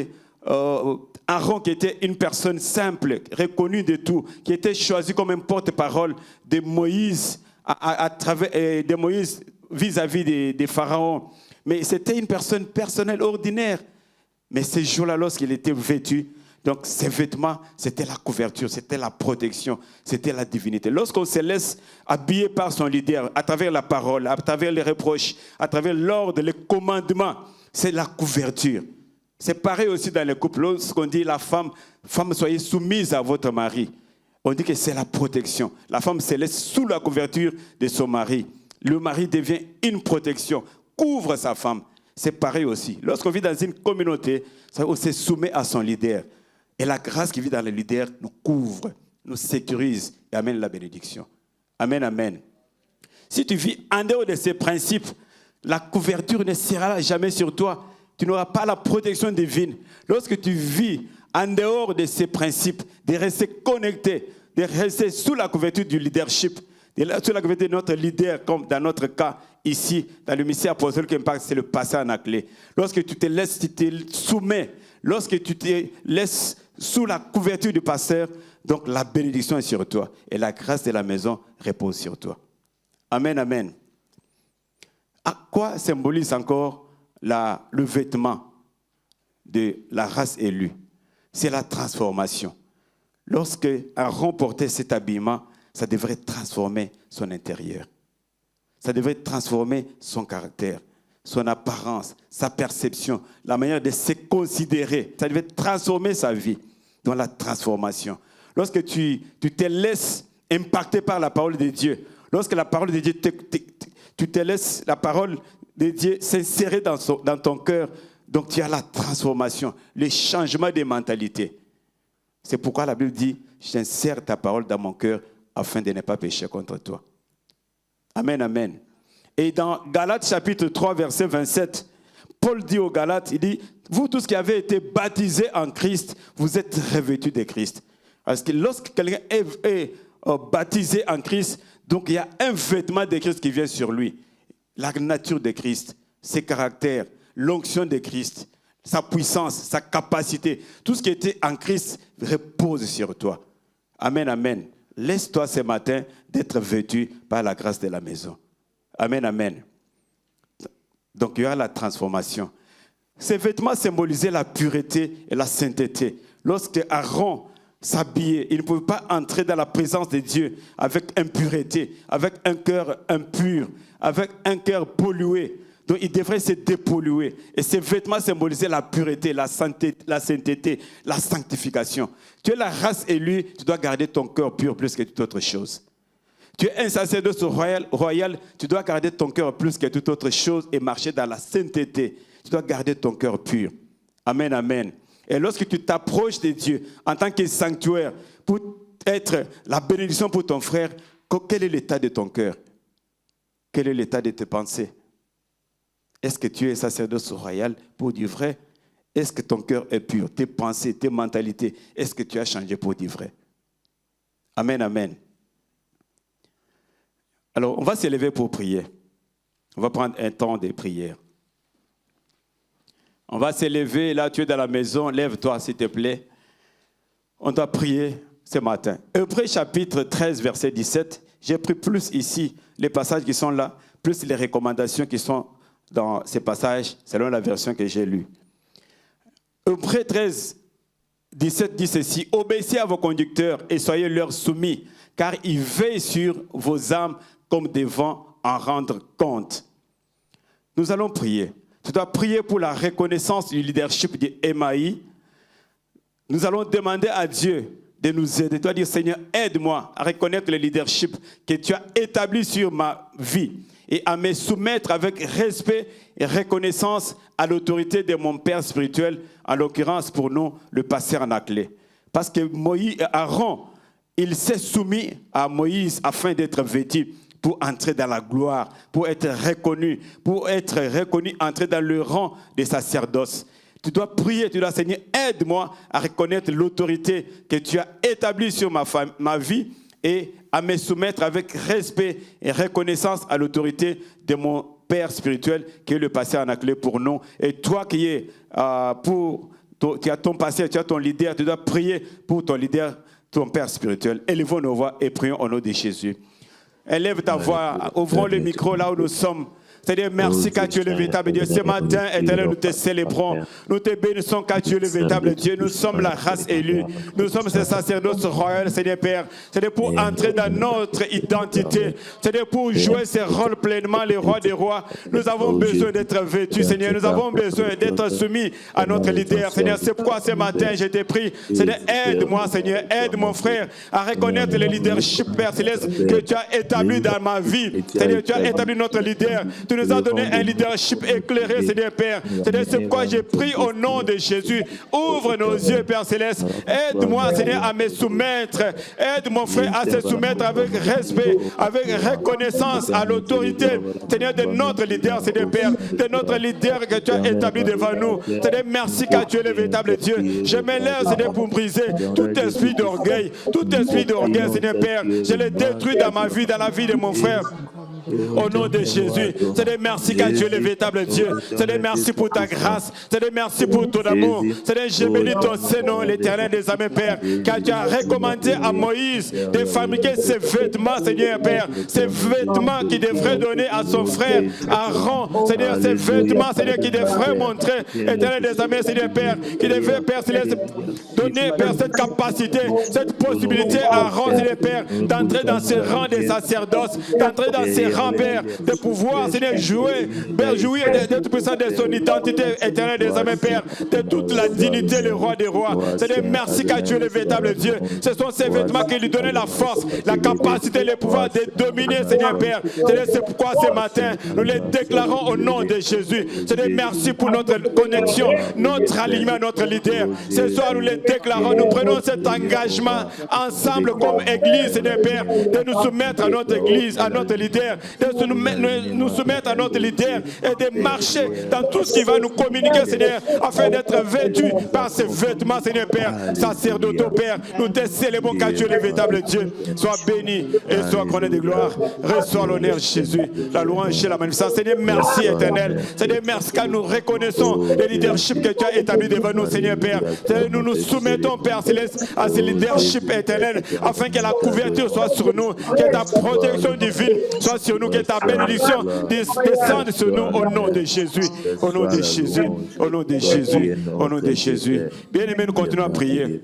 Aaron, qui était une personne simple, reconnue de tout, qui était choisi comme un porte-parole de Moïse, de Moïse vis-à-vis des pharaons. Mais c'était une personne personnelle, ordinaire. Mais ce jour-là, lorsqu'il était vêtu, donc ses vêtements, c'était la couverture, c'était la protection, c'était la divinité. Lorsqu'on se laisse habiller par son leader, à travers la parole, à travers les reproches, à travers l'ordre, les commandements, c'est la couverture. C'est pareil aussi dans les couples. Lorsqu'on dit la femme, soyez soumise à votre mari, on dit que c'est la protection. La femme se laisse sous la couverture de son mari. Le mari devient une protection, couvre sa femme. C'est pareil aussi. Lorsqu'on vit dans une communauté, on se soumet à son leader. Et la grâce qui vit dans le leader nous couvre, nous sécurise et amène la bénédiction. Amen, amen. Si tu vis en dehors de ces principes, la couverture ne sera jamais sur toi. Tu n'auras pas la protection divine. Lorsque tu vis en dehors de ces principes, de rester connecté, de rester sous la couverture du leadership, sous la couverture de notre leader, comme dans notre cas, ici, dans le ministère apostolique Impact, c'est le passage en clé. Lorsque tu te laisses, tu te soumets, lorsque tu te laisses sous la couverture du pasteur, donc la bénédiction est sur toi et la grâce de la maison repose sur toi. Amen, amen. À quoi symbolise encore le vêtement de la race élue? C'est la transformation. Lorsque Aaron portait cet habillement, ça devrait transformer son intérieur. Ça devrait transformer son caractère, son apparence, sa perception, la manière de se considérer. Ça devait transformer sa vie dans la transformation. Lorsque tu te laisses impacter par la parole de Dieu, lorsque la parole de Dieu, tu te laisses la parole de Dieu s'insérer dans ton cœur, donc tu as la transformation, le changement des mentalités. C'est pourquoi la Bible dit, j'insère ta parole dans mon cœur afin de ne pas pécher contre toi. Amen, amen. Et dans Galates chapitre 3, verset 27, Paul dit aux Galates, il dit, vous tous qui avez été baptisés en Christ, vous êtes revêtus de Christ. Parce que lorsque quelqu'un est baptisé en Christ, donc il y a un vêtement de Christ qui vient sur lui. La nature de Christ, ses caractères, l'onction de Christ, sa puissance, sa capacité, tout ce qui était en Christ repose sur toi. Amen, amen. Laisse-toi ce matin d'être vêtu par la grâce de la maison. Amen, amen. Donc il y a la transformation. Ces vêtements symbolisaient la pureté et la sainteté. Lorsque Aaron s'habillait, il ne pouvait pas entrer dans la présence de Dieu avec impureté, avec un cœur impur, avec un cœur pollué. Donc il devrait se dépolluer. Et ces vêtements symbolisaient la pureté, la sainteté, la sanctification. Tu es la race élue, tu dois garder ton cœur pur plus que toute autre chose. Tu es un sacerdoce royal, tu dois garder ton cœur plus que toute autre chose et marcher dans la sainteté. Tu dois garder ton cœur pur. Amen, amen. Et lorsque tu t'approches de Dieu en tant que sanctuaire pour être la bénédiction pour ton frère, quel est l'état de ton cœur? Quel est l'état de tes pensées? Est-ce que tu es sacerdoce royal pour du vrai? Est-ce que ton cœur est pur? Tes pensées, tes mentalités, est-ce que tu as changé pour du vrai? Amen, amen. Alors, on va s'élever pour prier. On va prendre un temps de prière. On va s'élever, là tu es dans la maison, lève-toi s'il te plaît. On doit prier ce matin. Hébreux chapitre 13, verset 17. J'ai pris plus ici les passages qui sont là, plus les recommandations qui sont dans ces passages, selon la version que j'ai lue. Hébreux 13, 17 dit ceci. Obéissez à vos conducteurs et soyez leur soumis, car ils veillent sur vos âmes comme devant en rendre compte. Nous allons prier. Tu dois prier pour la reconnaissance du leadership de Emmaï. Nous allons demander à Dieu de nous aider. Tu dois dire, Seigneur, aide-moi à reconnaître le leadership que tu as établi sur ma vie et à me soumettre avec respect et reconnaissance à l'autorité de mon père spirituel, en l'occurrence pour nous, le pasteur Anaclé. Parce que Aaron, il s'est soumis à Moïse afin d'être vêtu pour entrer dans la gloire, pour être reconnu, entrer dans le rang des sacerdoces. Tu dois prier, tu dois, Seigneur, aide-moi à reconnaître l'autorité que tu as établie sur ma vie et à me soumettre avec respect et reconnaissance à l'autorité de mon Père spirituel qui est le pasteur Anaclé pour nous. Et toi qui es tu as ton pasteur, tu as ton leader, tu dois prier pour ton leader, ton Père spirituel. Élevons nos voix et prions au nom de Jésus. Élève ta voix, ouvrons le micro là où nous sommes. C'est-à-dire, merci car tu es le véritable Dieu. Ce matin, Éternel, nous te célébrons. Nous te bénissons car tu es le véritable Dieu. Nous sommes la race élue. Nous sommes ces sacerdoces royaux, Seigneur Père. C'est-à-dire pour entrer dans notre identité. C'est-à-dire pour jouer ce rôle pleinement, les rois des rois. Nous avons besoin d'être vêtus, Seigneur. Nous avons besoin d'être soumis à notre leader, Seigneur. C'est pourquoi ce matin, je te prie, Seigneur, aide-moi, Seigneur. Aide mon frère à reconnaître le leadership, Père Céleste, que tu as établi dans ma vie. Seigneur, tu as établi notre leader. Tu nous as donné un leadership éclairé, Seigneur Père. C'est pourquoi j'ai pris au nom de Jésus. Ouvre nos yeux, Père Céleste. Aide-moi, Seigneur, à me soumettre. Aide mon frère à se soumettre avec respect, avec reconnaissance à l'autorité, Seigneur, de notre leader, Seigneur Père, de notre leader que tu as établi devant nous. Seigneur, merci car tu es le véritable Dieu. Je m'élève, Seigneur, pour briser tout esprit d'orgueil, Seigneur Père. Je le détruis dans ma vie, dans la vie de mon frère. Au nom de Jésus. Seigneur, merci car tu es le véritable Dieu. Seigneur, merci pour ta grâce. Seigneur, merci pour ton amour. Seigneur, je bénis ton Seigneur, l'Éternel des armées, Père, car tu as recommandé à Moïse de fabriquer ses vêtements, Seigneur, Père. Ces vêtements qu'il devrait donner à son frère Aaron. Seigneur, ces vêtements, Seigneur, qui devrait montrer, Éternel des armées, Seigneur, Père, qui devrait, Père, donner, Père, cette capacité, cette possibilité à Aaron, Seigneur, Père, d'entrer dans ses rangs des sacerdoces, d'entrer dans ses rangs, Père, de pouvoir, Seigneur, jouer, Père, jouir de toute puissance de son identité, Éternel des armées, Père, de toute la dignité, le roi des rois. Seigneur, merci car tu es le véritable Dieu. Ce sont ces vêtements qui lui donnaient la force, la capacité, le pouvoir de dominer, Seigneur, Père. Seigneur, c'est pourquoi ce matin, nous les déclarons au nom de Jésus. Seigneur, merci pour notre connexion, notre alignement, notre leader. Ce soir, nous les déclarons, nous prenons cet engagement ensemble comme Église, Seigneur, Père, de nous soumettre à notre Église, à notre leader, de nous soumettre à notre leader et de marcher dans tout ce qui va nous communiquer, Seigneur, afin d'être vêtus par ces vêtements, Seigneur, Père, sacerdotaux, Père. Nous te célébrons car tu es le véritable Dieu. Sois béni et sois couronné de gloire. Reçois l'honneur, Jésus, la louange et la magnificence. Seigneur, merci éternel. Seigneur, merci car nous reconnaissons le leadership que tu as établi devant nous, Seigneur, Père. Seigneur, nous nous soumettons, Père Céleste, à ce leadership éternel, afin que la couverture soit sur nous, que ta protection divine soit sur nous, que ta bénédiction descende sur nous au nom de Jésus. Au nom de Jésus. Au nom de Jésus. Au nom de Jésus. Bien-aimés, nous continuons à prier.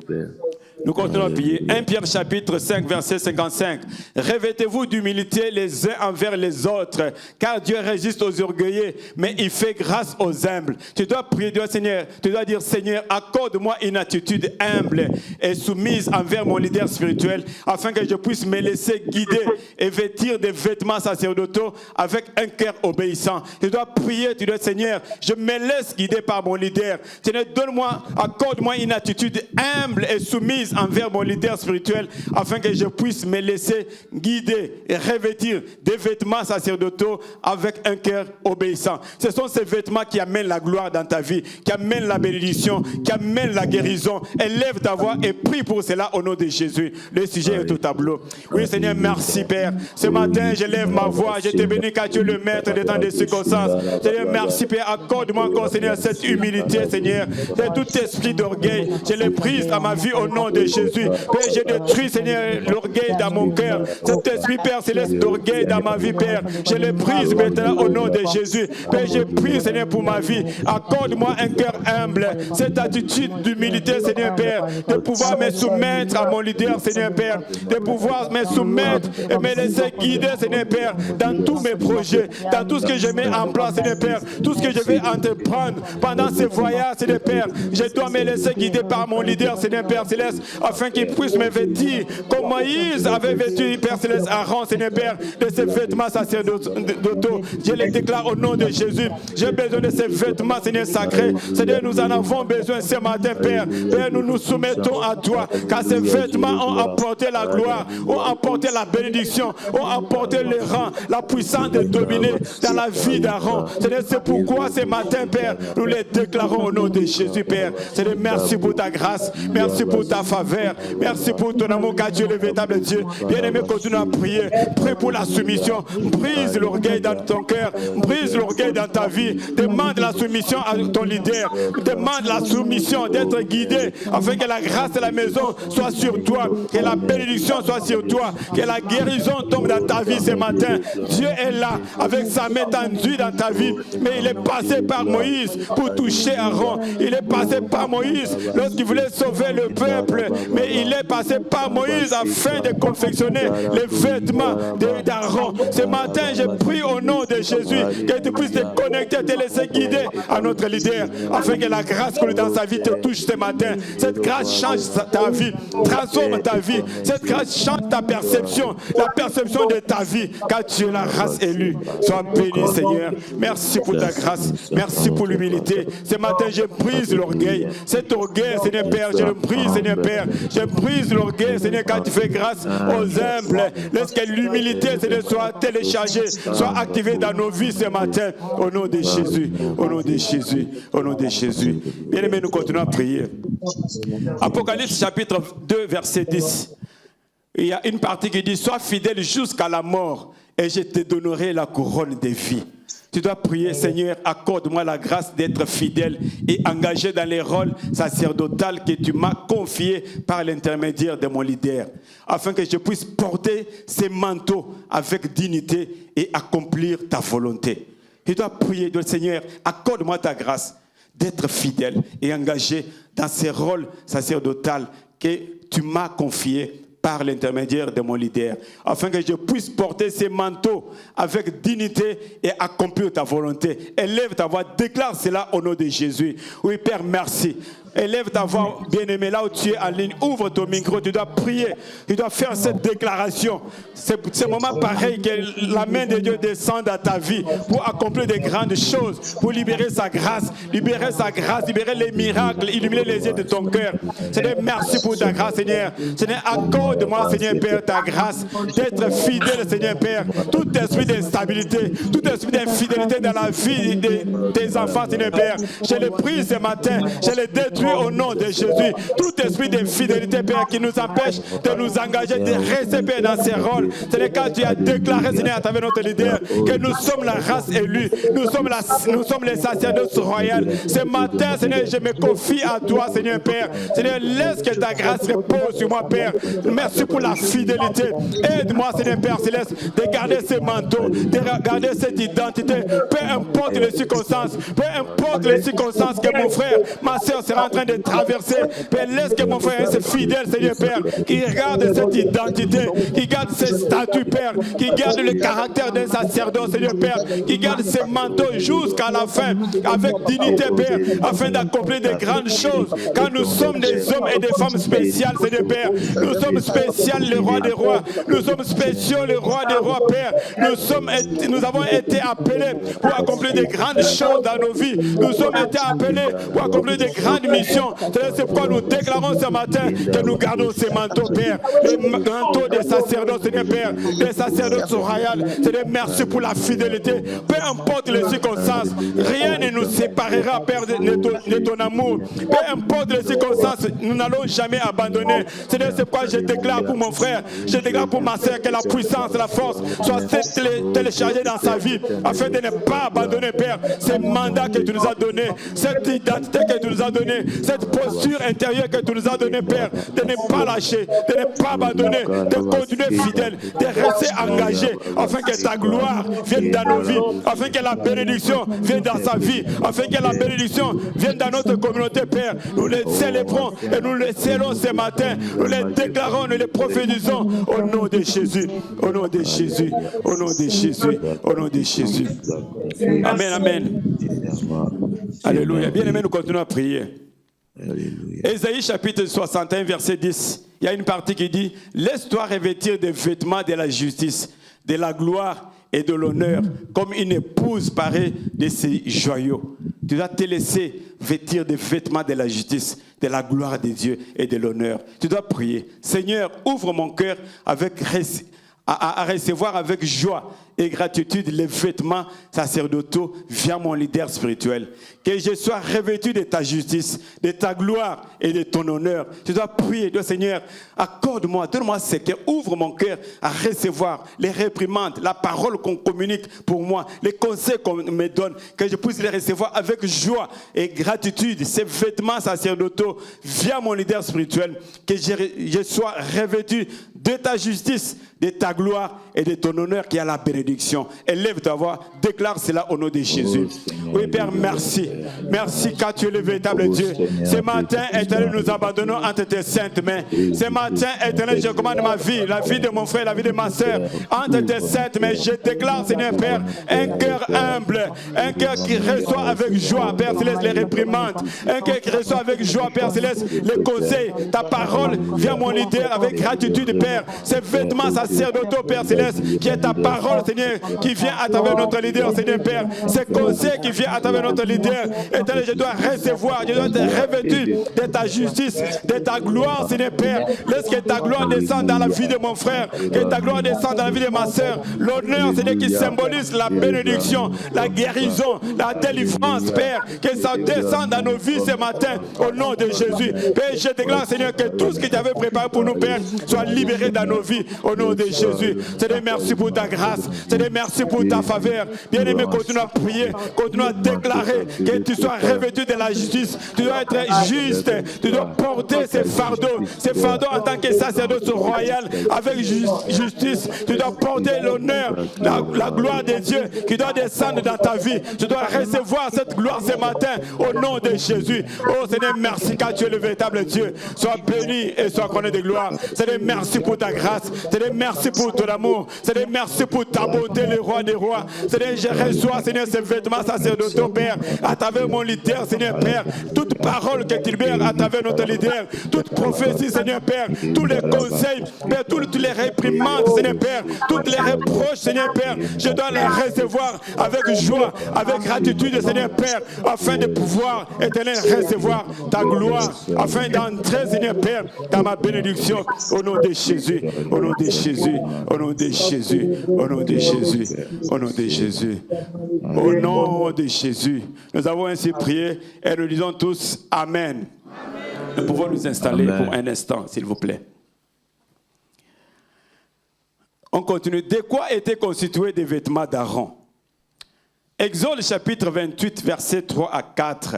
Nous continuons à prier. 1 Pierre chapitre 5, verset 55. Revêtez-vous d'humilité les uns envers les autres, car Dieu résiste aux orgueilleux, mais il fait grâce aux humbles. Tu dois prier Dieu, Seigneur. Tu dois dire, Seigneur, accorde-moi une attitude humble et soumise envers mon leader spirituel, afin que je puisse me laisser guider et vêtir des vêtements sacerdotaux avec un cœur obéissant. Tu dois prier, tu dois, Seigneur, je me laisse guider par mon leader. Seigneur, donne-moi, accorde-moi une attitude humble et soumise envers mon leader spirituel, afin que je puisse me laisser guider et revêtir des vêtements sacerdotaux avec un cœur obéissant. Ce sont ces vêtements qui amènent la gloire dans ta vie, qui amènent la bénédiction, qui amènent la guérison. Élève ta voix et prie pour cela au nom de Jésus. Le sujet est au tableau. Oui, Seigneur, merci, Père. Ce matin, je lève ma voix. Je te bénis car tu es le maître des temps des circonstances. Seigneur, merci, Père. Accorde-moi encore, Seigneur, cette humilité, Seigneur. C'est tout esprit d'orgueil. Je l'ai prise à ma vie au nom de Jésus. Père, je détruis, Seigneur, l'orgueil dans mon cœur. Cet esprit, Père Céleste, d'orgueil dans ma vie, Père. Je le brise maintenant au nom de Jésus. Père, je prie, Seigneur, pour ma vie. Accorde-moi un cœur humble. Cette attitude d'humilité, Seigneur, Père, de pouvoir me soumettre à mon leader, Seigneur, Père. De pouvoir me soumettre et me laisser guider, Seigneur, Père, dans tous mes projets, dans tout ce que je mets en place, Seigneur, Père. Tout ce que je vais entreprendre pendant ces voyages, Seigneur, Père. Je dois me laisser guider par mon leader, Seigneur, Père Céleste, afin qu'il puisse me vêtir comme Moïse avait vêtu, Père Céleste, Aaron, Seigneur, Père, de ces vêtements sacerdotaux. Je les déclare au nom de Jésus. J'ai besoin de ces vêtements, Seigneur, sacrés. Seigneur, nous en avons besoin ce matin, Père. Père, nous nous soumettons à toi, car ces vêtements ont apporté la gloire, ont apporté la bénédiction, ont apporté le rang, la puissance de dominer dans la vie d'Aaron. Seigneur, c'est pourquoi ce matin, Père, nous les déclarons au nom de Jésus, Père. Seigneur, merci pour ta grâce, merci pour ta faveur, merci pour ton amour, car tu es le véritable Dieu. Bien-aimé, continue à prier. Prie pour la soumission. Brise l'orgueil dans ton cœur, brise l'orgueil dans ta vie. Demande la soumission à ton leader. Demande la soumission d'être guidé, afin que la grâce de la maison soit sur toi, que la bénédiction soit sur toi, que la guérison tombe dans ta vie ce matin. Dieu est là avec sa main tendue dans ta vie, mais il est passé par Moïse pour toucher Aaron. Il est passé par Moïse lorsqu'il voulait sauver le peuple, mais il est passé par Moïse afin de confectionner les vêtements d'Aaron. Ce matin, je prie au nom de Jésus que tu puisses te connecter, te laisser guider à notre leader, afin que la grâce qu'on a dans sa vie te touche ce matin. Cette grâce change ta vie, transforme ta vie. Cette grâce change ta perception, la perception de ta vie, car tu es la race élue. Sois béni, Seigneur. Merci pour ta grâce. Merci pour l'humilité. Ce matin, je brise l'orgueil. Cet orgueil, Seigneur Père, je le brise, Seigneur Père. Je brise l'orgueil, Seigneur, quand tu fais grâce aux humbles. Laisse que l'humilité, Seigneur, soit téléchargée, soit activée dans nos vies ce matin. Au nom de Jésus. Au nom de Jésus. Au nom de Jésus. Bien-aimés, nous continuons à prier. Apocalypse chapitre 2, verset 10. Il y a une partie qui dit « Sois fidèle jusqu'à la mort, et je te donnerai la couronne de vie. Tu dois prier, Seigneur, accorde-moi la grâce d'être fidèle et engagé dans les rôles sacerdotaux que tu m'as confiés par l'intermédiaire de mon leader, afin que je puisse porter ces manteaux avec dignité et accomplir ta volonté. Tu dois prier, Seigneur, accorde-moi ta grâce d'être fidèle et engagé dans ces rôles sacerdotaux que tu m'as confiés par l'intermédiaire de mon leader, afin que je puisse porter ces manteaux avec dignité et accomplir ta volonté. Élève ta voix, déclare cela au nom de Jésus. Oui, Père, merci. Élève ta voix, bien-aimé, là où tu es en ligne, ouvre ton micro, tu dois prier, tu dois faire cette déclaration. C'est ce moment pareil que la main de Dieu descende à ta vie pour accomplir de grandes choses, pour libérer sa grâce, libérer les miracles, illuminer les yeux de ton cœur. Seigneur, merci pour ta grâce, Seigneur. Seigneur, accorde-moi, Seigneur Père, ta grâce d'être fidèle, Seigneur Père. Tout esprit d'instabilité, tout esprit d'infidélité dans la vie de tes enfants, Seigneur Père, je les prie ce matin, je les détruis au nom de Jésus. Tout esprit d'infidélité, Père, qui nous empêche de nous engager, de rester, Père, dans ces rôles. C'est le cas, tu as déclaré, Seigneur, à travers notre leader, que nous sommes la race élue, nous sommes les sacerdotes royaux. Ce matin, Seigneur, je me confie à toi, Seigneur Père. Seigneur, laisse que ta grâce repose sur moi, Père. Merci pour la fidélité. Aide-moi, Seigneur Père Céleste, de garder ce manteau, de garder cette identité, peu importe les circonstances, que mon frère, ma soeur sera en train de traverser. Père, laisse que mon frère reste fidèle, Seigneur Père, qui garde cette identité, qui garde ce statut, Père, qui garde le caractère d'un sacerdoce, Seigneur Père, qui garde ce manteau jusqu'à la fin, avec dignité, Père, afin d'accomplir de grandes choses. Car nous sommes des hommes et des femmes spéciales, Seigneur Père. Nous sommes spéciaux, le roi des rois. Nous sommes spéciaux, le roi des rois, Père. Nous avons été appelés pour accomplir de grandes choses dans nos vies. Nous sommes été appelés pour accomplir de grandes missions. C'est pourquoi nous déclarons ce matin que nous gardons ces manteaux, Père. Les manteaux des sacerdotes, Seigneur Père, des sacerdotes royales. Seigneur, merci pour la fidélité. Peu importe les circonstances, rien ne nous séparera, Père, de ton amour. Peu importe les circonstances, nous n'allons jamais abandonner. Seigneur, c'est pourquoi je déclare pour mon frère, je déclare pour ma soeur que la puissance, la force soit téléchargée dans sa vie, afin de ne pas abandonner, Père, ce mandat que tu nous as donné, cette identité que tu nous as donné, cette posture intérieure que tu nous as donné, Père, de ne pas lâcher, de ne pas abandonner, de continuer fidèle, de rester engagé, afin que ta gloire vienne dans nos vies, afin que la bénédiction vienne dans sa vie, afin que la bénédiction vienne dans notre communauté, Père. Nous les célébrons et nous les scellons ce matin, nous les déclarons, nous les prophétisons au nom de Jésus, au nom de Jésus, au nom de Jésus, au nom de Jésus. Amen, amen. Alléluia. Bien aimé, nous continuons à prier. Ésaïe chapitre 61, verset 10. Il y a une partie qui dit « Laisse-toi revêtir des vêtements de la justice, de la gloire et de l'honneur, comme une épouse parée de ses joyaux. » Tu dois te laisser vêtir des vêtements de la justice, de la gloire de Dieu et de l'honneur. Tu dois prier. Seigneur, ouvre mon cœur à recevoir avec joie et gratitude les vêtements sacerdotaux via mon leader spirituel. Que je sois revêtu de ta justice, de ta gloire et de ton honneur. Tu dois prier, Dieu Seigneur, accorde-moi, donne-moi ce cœur, ouvre mon cœur à recevoir les réprimandes, la parole qu'on communique pour moi, les conseils qu'on me donne, que je puisse les recevoir avec joie et gratitude, ces vêtements sacerdotaux via mon leader spirituel, que je sois revêtu de ta justice, de ta gloire et de ton honneur qui a la bénédiction. Élève ta voix, déclare cela au nom de Jésus. Oui, Père, merci. Merci car tu es le véritable Dieu. Ce matin, Éternel, nous abandonnons entre tes saintes mains. Ce matin, Éternel, je commande ma vie, la vie de mon frère, la vie de ma soeur, entre tes saintes mains. Je déclare, Seigneur Père, un cœur humble, un cœur qui reçoit avec joie, Père Céleste, les réprimandes, un cœur qui reçoit avec joie, Père Céleste, les conseils, ta parole vient mon leader avec gratitude, Père. Ces vêtements sacerdotaux, Père Céleste, qui est ta parole, Seigneur, qui vient à travers notre leader, Seigneur Père. Ces conseils qui viennent à travers notre leader, Éternel, je dois recevoir, je dois être revêtu de ta justice, de ta gloire, Seigneur Père. Laisse que ta gloire descende dans la vie de mon frère, que ta gloire descende dans la vie de ma soeur. L'honneur, Seigneur, qui symbolise la bénédiction, la guérison, la délivrance, Père. Que ça descende dans nos vies ce matin, au nom de Jésus. Père, je déclare, Seigneur, que tout ce que tu avais préparé pour nous, Père, soit libéré opérer dans nos vies au nom de Jésus. Seigneur, merci pour ta grâce. Seigneur, merci pour ta faveur. Bien-aimé, continue à prier, continue à déclarer que tu sois revêtu de la justice. Tu dois être juste. Tu dois porter ces fardeaux en tant que sacerdoce royal avec justice. Tu dois porter l'honneur, la gloire de Dieu qui doit descendre dans ta vie. Tu dois recevoir cette gloire ce matin au nom de Jésus. Oh Seigneur, merci car tu es le véritable Dieu. Sois béni et sois connu de gloire. Seigneur, merci pour ta grâce. Seigneur, merci pour ton amour. Seigneur, merci pour ta bonté, le roi des rois. Seigneur, je reçois, Seigneur, ces vêtements sacerdotaux, Père, à travers mon leader, Seigneur, Père. Toute parole que tu libères à travers notre leader, toute prophétie, Seigneur, Père, tous les conseils, Père, toutes les réprimandes, Seigneur, Père, toutes les reproches, Seigneur, Père, je dois les recevoir avec joie, avec gratitude, Seigneur, Père, afin de pouvoir, éternel, recevoir ta gloire, afin d'entrer, Seigneur, Père, dans ma bénédiction, au nom de Jésus, au nom de Jésus, au nom de Jésus, au nom de Jésus, au nom de Jésus, au nom de Jésus. Nous avons ainsi prié et nous disons tous Amen. Nous pouvons nous installer pour un instant, s'il vous plaît. On continue. De quoi étaient constitués des vêtements d'Aaron? Exode chapitre 28, versets 3 à 4.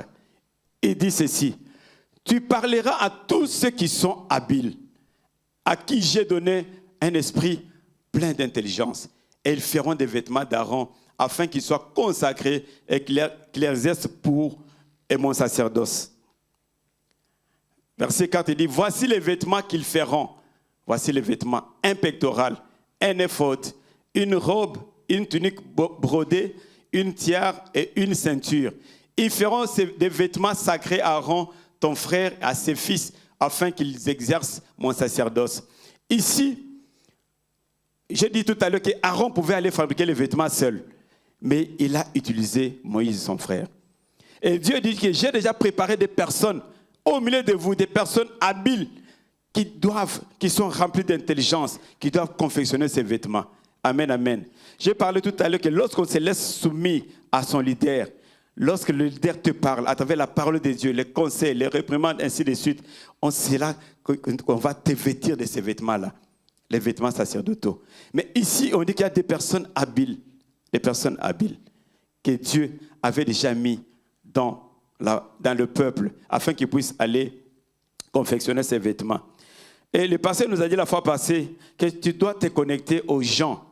Il dit ceci. Tu parleras à tous ceux qui sont habiles, à qui j'ai donné un esprit plein d'intelligence. Et ils feront des vêtements d'Aaron afin qu'ils soient consacrés et qu'ils exercent pour mon sacerdoce. Verset 4, il dit, voici les vêtements qu'ils feront. Voici les vêtements, un pectoral, un éphod, une robe, une tunique brodée, une tiare et une ceinture. Ils feront des vêtements sacrés à Aaron, ton frère, et à ses fils, afin qu'ils exercent mon sacerdoce. Ici, j'ai dit tout à l'heure qu'Aaron pouvait aller fabriquer les vêtements seul, mais il a utilisé Moïse, son frère. Et Dieu dit que j'ai déjà préparé des personnes au milieu de vous, des personnes habiles qui sont remplies d'intelligence, qui doivent confectionner ces vêtements. Amen, amen. J'ai parlé tout à l'heure que lorsqu'on se laisse soumis à son leader, lorsque le leader te parle à travers la parole de Dieu, les conseils, les réprimandes, ainsi de suite, c'est là qu'on va te vêtir de ces vêtements-là, les vêtements sacerdotaux. Mais ici, on dit qu'il y a des personnes habiles que Dieu avait déjà mis dans le peuple, afin qu'ils puissent aller confectionner ces vêtements. Et le pasteur nous a dit la fois passée que tu dois te connecter aux gens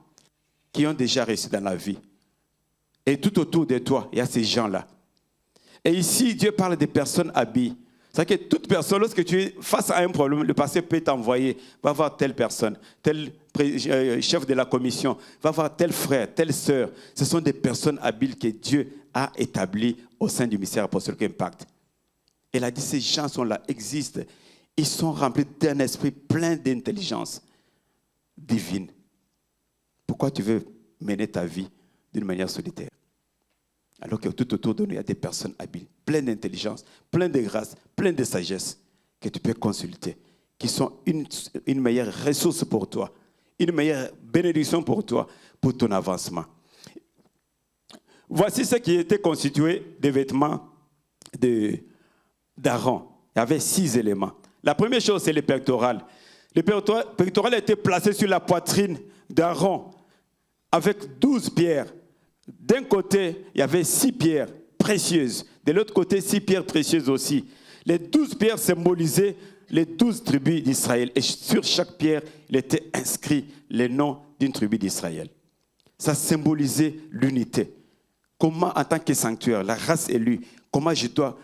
qui ont déjà réussi dans la vie. Et tout autour de toi, il y a ces gens-là. Et ici, Dieu parle des personnes habiles. C'est-à-dire que toute personne, lorsque tu es face à un problème, le pasteur peut t'envoyer, va voir telle personne, tel chef de la commission, va voir tel frère, telle sœur. Ce sont des personnes habiles que Dieu a établies au sein du ministère apostolique Impact. Elle a dit, ces gens sont là, existent. Ils sont remplis d'un esprit plein d'intelligence divine. Pourquoi tu veux mener ta vie d'une manière solitaire? Alors que tout autour de nous, il y a des personnes habiles, pleines d'intelligence, pleines de grâce, pleines de sagesse, que tu peux consulter, qui sont une meilleure ressource pour toi, une meilleure bénédiction pour toi, pour ton avancement. Voici ce qui était constitué des vêtements d'Aaron. Il y avait 6 éléments. La première chose, c'est le pectoral. Le pectoral était placé sur la poitrine d'Aaron avec 12 pierres. D'un côté, il y avait 6 pierres précieuses. De l'autre côté, 6 pierres précieuses aussi. Les 12 pierres symbolisaient les 12 tribus d'Israël. Et sur chaque pierre, il était inscrit le nom d'une tribu d'Israël. Ça symbolisait l'unité. Comment, en tant que sanctuaire, la race élue, comment je dois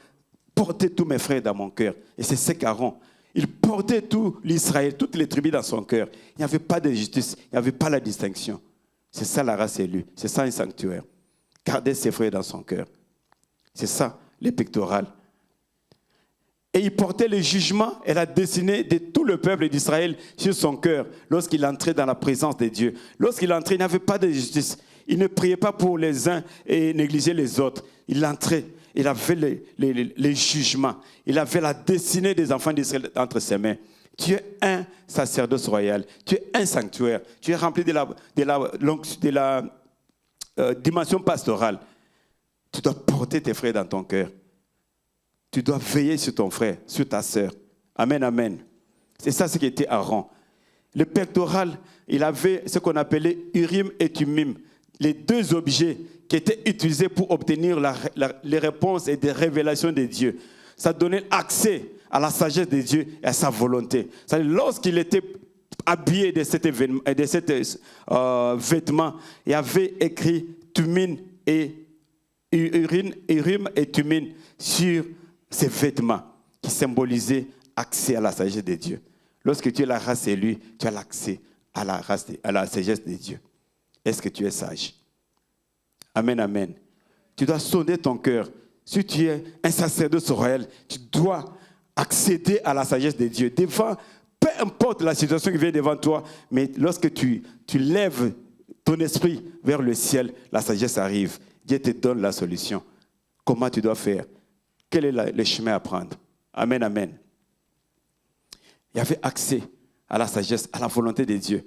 porter tous mes frères dans mon cœur. Et c'est ce qu'Aaron, il portait tout l'Israël, toutes les tribus dans son cœur. Il n'y avait pas de justice, il n'y avait pas la distinction. C'est ça la race élue, c'est ça un sanctuaire. Garder ses frères dans son cœur. C'est ça, les pectorales. Et il portait le jugement et la destinée de tout le peuple d'Israël sur son cœur lorsqu'il entrait dans la présence de Dieu. Lorsqu'il entrait, il n'avait pas de justice. Il ne priait pas pour les uns et négligeait les autres. Il entrait, il avait les jugements. Il avait la destinée des enfants d'Israël entre ses mains. Tu es un sacerdoce royal. Tu es un sanctuaire. Tu es rempli de la dimension pastorale. Tu dois porter tes frères dans ton cœur. Tu dois veiller sur ton frère, sur ta sœur. Amen, amen. C'est ça ce qui était Aaron. Le pectoral, il avait ce qu'on appelait Urim et Thummim, les deux objets qui étaient utilisés pour obtenir les réponses et des révélations de Dieu. Ça donnait accès à la sagesse de Dieu et à sa volonté. Lorsqu'il était habillé de cet vêtement, il y avait écrit Thummim et Urim et Thummim sur ces vêtements qui symbolisaient accès à la sagesse de Dieu. Lorsque tu es la race élue, tu as l'accès à la sagesse de Dieu. Est-ce que tu es sage? Amen, amen. Tu dois sonder ton cœur. Si tu es un sacerdoce royal, tu dois accéder à la sagesse de Dieu. Devant, peu importe la situation qui vient devant toi, mais lorsque tu lèves ton esprit vers le ciel, la sagesse arrive. Dieu te donne la solution. Comment tu dois faire? Quel est le chemin à prendre? Amen, amen. Il y avait accès à la sagesse, à la volonté de Dieu.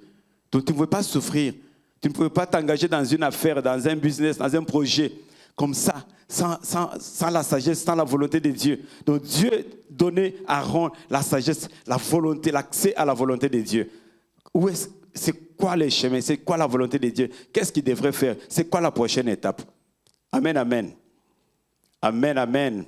Donc tu ne pouvais pas souffrir. Tu ne pouvais pas t'engager dans une affaire, dans un business, dans un projet, comme ça, sans la sagesse, sans la volonté de Dieu. Donc Dieu donnait à Aaron la sagesse, la volonté, l'accès à la volonté de Dieu. C'est quoi le chemin? C'est quoi la volonté de Dieu? Qu'est-ce qu'il devrait faire? C'est quoi la prochaine étape? Amen, amen. Amen, amen.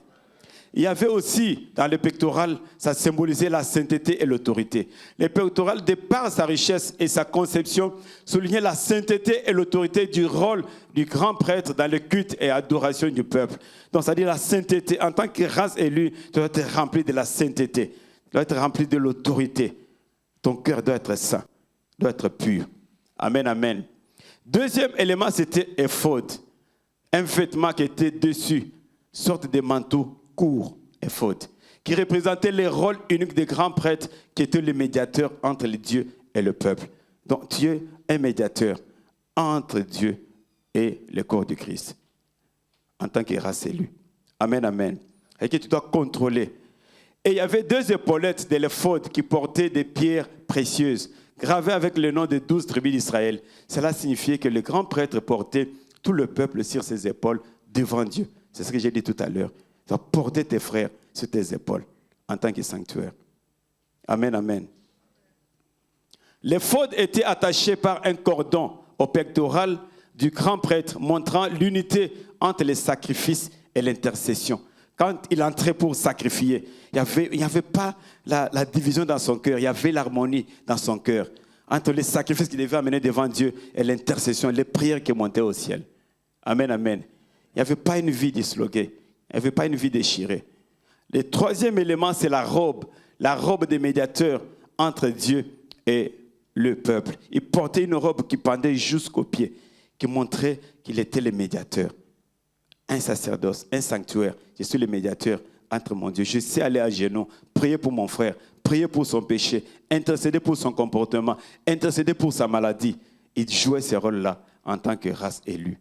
Il y avait aussi, dans le pectoral, ça symbolisait la sainteté et l'autorité. Le pectoral, de par sa richesse et sa conception, soulignait la sainteté et l'autorité du rôle du grand prêtre dans le culte et adoration du peuple. Donc, c'est-à-dire la sainteté. En tant que race élue, tu dois être rempli de la sainteté. Tu dois être rempli de l'autorité. Ton cœur doit être saint, doit être pur. Amen, amen. Deuxième élément, c'était éphod. Un vêtement qui était dessus, sorte de manteau court, éphod, qui représentait le rôle unique des grands prêtres qui étaient les médiateurs entre les dieux et le peuple. Donc Dieu est médiateur entre Dieu et le corps du Christ, en tant que race élue. Amen, amen. Et que tu dois contrôler. Et il y avait deux épaulettes de l'éphod qui portaient des pierres précieuses, gravées avec le nom des 12 tribus d'Israël. Cela signifiait que le grand prêtre portait tout le peuple sur ses épaules devant Dieu. C'est ce que j'ai dit tout à l'heure. Tu dois porter tes frères sur tes épaules en tant que sanctuaire. Amen, amen. L'éphod était attaché par un cordon au pectoral du grand prêtre, montrant l'unité entre les sacrifices et l'intercession. Quand il entrait pour sacrifier, il n'y avait pas la division dans son cœur, il y avait l'harmonie dans son cœur. Entre les sacrifices qu'il devait amener devant Dieu et l'intercession, les prières qui montaient au ciel. Amen, amen. Il n'y avait pas une vie disloquée. Il n'y avait pas une vie déchirée. Le troisième élément, c'est la robe des médiateurs entre Dieu et le peuple. Il portait une robe qui pendait jusqu'aux pieds, qui montrait qu'il était le médiateur. Un sacerdoce, un sanctuaire. Je suis le médiateur entre mon Dieu. Je sais aller à genoux, prier pour mon frère, prier pour son péché, intercéder pour son comportement, intercéder pour sa maladie. Il jouait ce rôle-là en tant que race élue.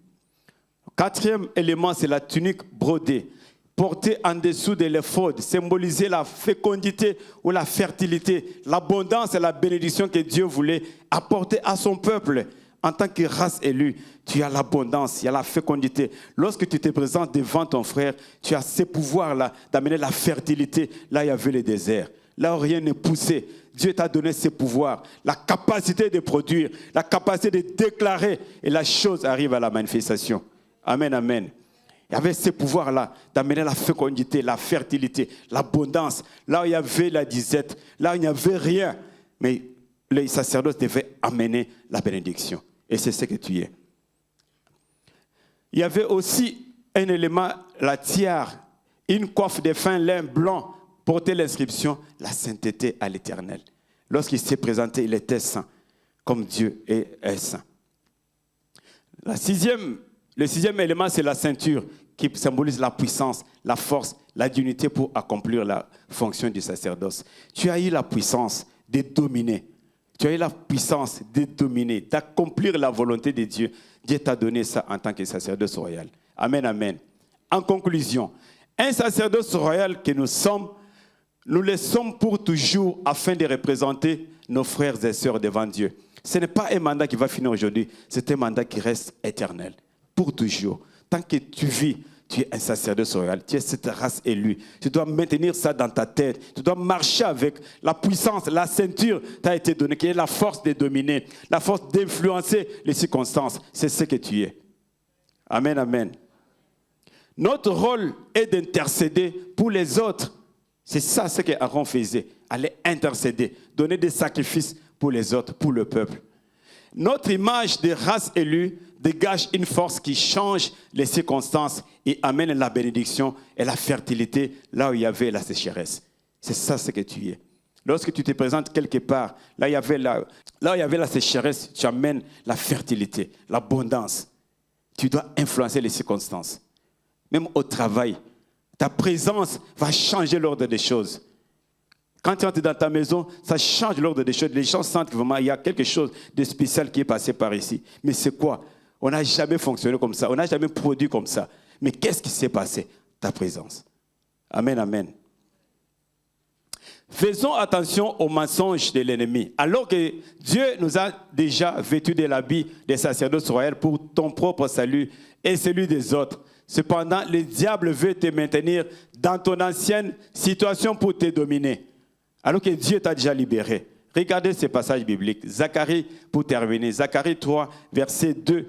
Quatrième élément, c'est la tunique brodée, portée en dessous de l'éphod, symboliser la fécondité ou la fertilité, l'abondance et la bénédiction que Dieu voulait apporter à son peuple. En tant que race élue, tu as l'abondance, il y a la fécondité. Lorsque tu te présentes devant ton frère, tu as ce pouvoir-là d'amener la fertilité. Là, il y avait le désert. Là où rien ne poussait, Dieu t'a donné ce pouvoirs, la capacité de produire, la capacité de déclarer, et la chose arrive à la manifestation. Amen, amen. Il y avait ce pouvoir-là d'amener la fécondité, la fertilité, l'abondance. Là où il y avait la disette, là où il n'y avait rien. Mais les sacerdotes devaient amener la bénédiction. Et c'est ce que tu es. Il y avait aussi un élément, la tiare, une coiffe de fin lin blanc, portait l'inscription « La sainteté à l'Éternel ». Lorsqu'il s'est présenté, il était saint, comme Dieu est saint. Le sixième élément, c'est la ceinture, qui symbolise la puissance, la force, la dignité pour accomplir la fonction du sacerdoce. Tu as eu la puissance de dominer. Tu as eu la puissance de dominer, d'accomplir la volonté de Dieu. Dieu t'a donné ça en tant que sacerdoce royal. Amen, amen. En conclusion, un sacerdoce royal que nous sommes, nous le sommes pour toujours afin de représenter nos frères et sœurs devant Dieu. Ce n'est pas un mandat qui va finir aujourd'hui, c'est un mandat qui reste éternel, pour toujours. Tant que tu vis, Tu es un sacerdoce royal, tu es cette race élue. Tu dois maintenir ça dans ta tête. Tu dois marcher avec la puissance, la ceinture t'a été donnée, qui est la force de dominer, la force d'influencer les circonstances. C'est ce que tu es. Amen, amen. Notre rôle est d'intercéder pour les autres. C'est ça ce qu'Aaron faisait. Aller intercéder, donner des sacrifices pour les autres, pour le peuple. Notre image de race élue dégage une force qui change les circonstances et amène la bénédiction et la fertilité là où il y avait la sécheresse. C'est ça ce que tu es. Lorsque tu te présentes quelque part, là où il y avait la sécheresse, tu amènes la fertilité, l'abondance. Tu dois influencer les circonstances. Même au travail, ta présence va changer l'ordre des choses. Quand tu entres dans ta maison, ça change l'ordre des choses. Les gens sentent que vraiment il y a quelque chose de spécial qui est passé par ici. Mais c'est quoi? On n'a jamais fonctionné comme ça. On n'a jamais produit comme ça. Mais qu'est-ce qui s'est passé? Ta présence. Amen, amen. Faisons attention aux mensonges de l'ennemi. Alors que Dieu nous a déjà vêtus de l'habit des sacerdotes royaux pour ton propre salut et celui des autres. Cependant, le diable veut te maintenir dans ton ancienne situation pour te dominer. Alors que Dieu t'a déjà libéré. Regardez ces passages bibliques. Zacharie, pour terminer. Zacharie 3, versets 2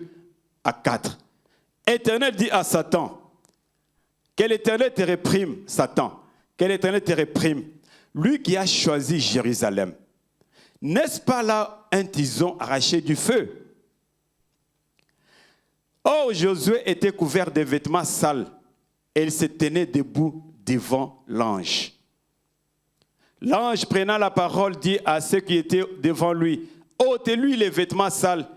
à 4. Éternel dit à Satan, que l'Éternel te réprime, Satan, que l'Éternel te réprime, lui qui a choisi Jérusalem. N'est-ce pas là un tison arraché du feu? Or, Josué était couvert de vêtements sales et il se tenait debout devant l'ange. L'ange, prenant la parole, dit à ceux qui étaient devant lui, « ôtez-lui les vêtements sales. »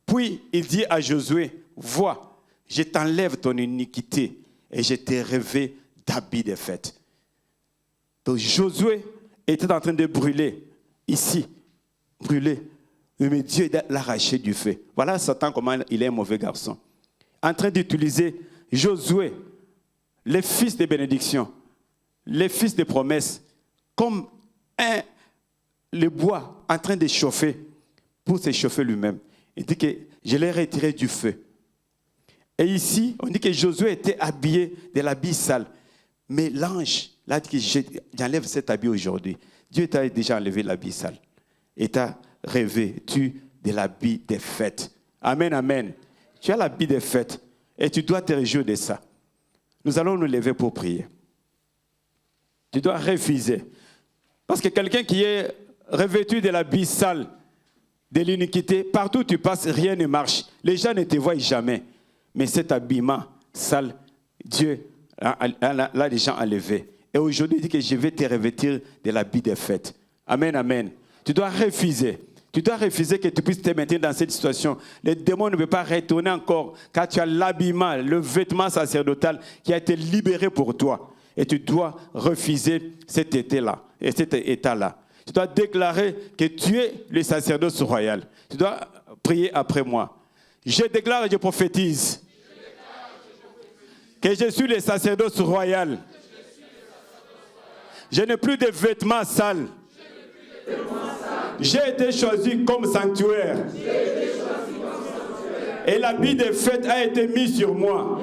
Puis il dit à Josué, « Vois, je t'enlève ton iniquité et je t'ai revêtu d'habits de fête. » Donc Josué était en train de brûler, ici, brûler. Mais Dieu l'a arraché du feu. Voilà Satan comment il est un mauvais garçon. En train d'utiliser Josué, les fils de bénédiction, les fils de promesses, comme le bois en train de chauffer pour se chauffer lui-même. Il dit que je l'ai retiré du feu. Et ici, on dit que Josué était habillé de l'habit sale. Mais l'ange, là, dit que j'enlève cet habit aujourd'hui. Dieu t'a déjà enlevé l'habit sale. Et t'a revêtu de l'habit des fêtes. Amen, amen. Tu as l'habit des fêtes et tu dois te réjouir de ça. Nous allons nous lever pour prier. Tu dois refuser. Parce que quelqu'un qui est revêtu de l'habit sale, de l'iniquité, partout où tu passes, rien ne marche. Les gens ne te voient jamais. Mais cet habillement sale, Dieu l'a déjà enlevé. Et aujourd'hui, il dit que je vais te revêtir de l'habit des fêtes. Amen, amen. Tu dois refuser. Tu dois refuser que tu puisses te maintenir dans cette situation. Le démon ne peut pas retourner encore, car tu as l'habillement, le vêtement sacerdotal qui a été libéré pour toi. Et tu dois refuser cet état-là. Et cet état-là. Tu dois déclarer que tu es le sacerdoce royal. Tu dois prier après moi. Je déclare et je prophétise que je suis le sacerdoce royal. Je n'ai plus de vêtements sales. J'ai été choisi comme sanctuaire. Et l'habit de fête a été mis sur moi.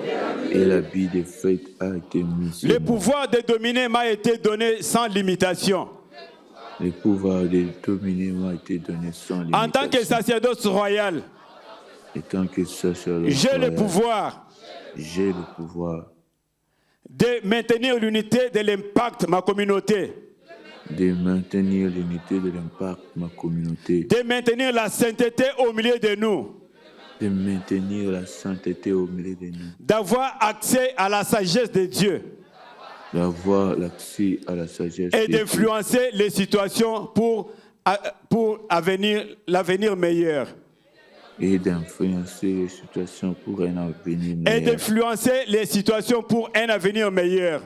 Et l'habit de fête a été mis sur moi. Le pouvoir de dominer m'a été donné sans limitation. Le pouvoir de dominer m'a été donné sans limitation. En tant que sacerdoce royal, en tant que sacerdoce j'ai royal, le pouvoir de maintenir l'unité de l'impact de ma communauté. De maintenir l'unité de l'impact de ma communauté. De maintenir la sainteté au milieu de nous. De maintenir la sainteté au milieu de nous. D'avoir accès à la sagesse de Dieu. D'avoir l'accès à la sagesse et de Dieu. d'influencer les situations pour l'avenir meilleur. Et d'influencer les situations pour un avenir meilleur. Et d'influencer les situations pour un avenir meilleur.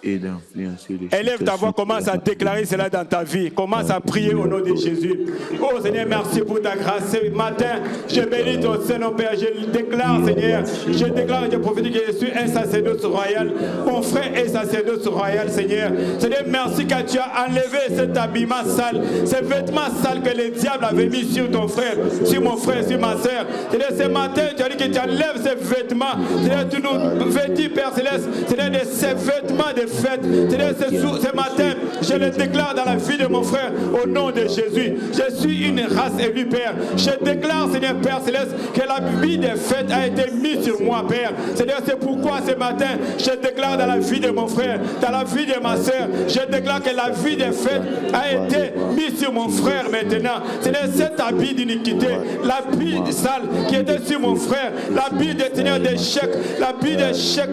et d'influencer les Élève ta voix, commence à déclarer cela dans ta vie. Commence à prier au nom de Jésus. Oh Seigneur, merci pour ta grâce. Ce matin, je bénis ton Saint-Nom, Père. Je déclare, Seigneur, je déclare, je prophétise que je suis un sacerdoce royal. Mon frère est sacerdoce royal, Seigneur. Seigneur, merci car tu as enlevé cet habillement sale, ces vêtements sales que le diable avait mis sur ton frère, sur mon frère, sur ma soeur. Seigneur, ce matin, tu as dit que tu enlèves ces vêtements. Seigneur, tu nous vêtis, Père Céleste, Seigneur, de ces vêtements de fête. Seigneur, ce matin, je le déclare dans la vie de mon frère, au nom de Jésus. Je suis une race élue, Père. Je déclare, Seigneur, Père Céleste, que la vie des fêtes a été mise sur moi, Père. Seigneur, c'est pourquoi ce matin, je déclare dans la vie de mon frère, dans la vie de ma soeur, je déclare que la vie des fêtes a été mise sur mon frère maintenant. Seigneur, cet habit d'iniquité, l'habit sale qui était sur mon frère, l'habit de Seigneur d'échec, l'habit d'échec,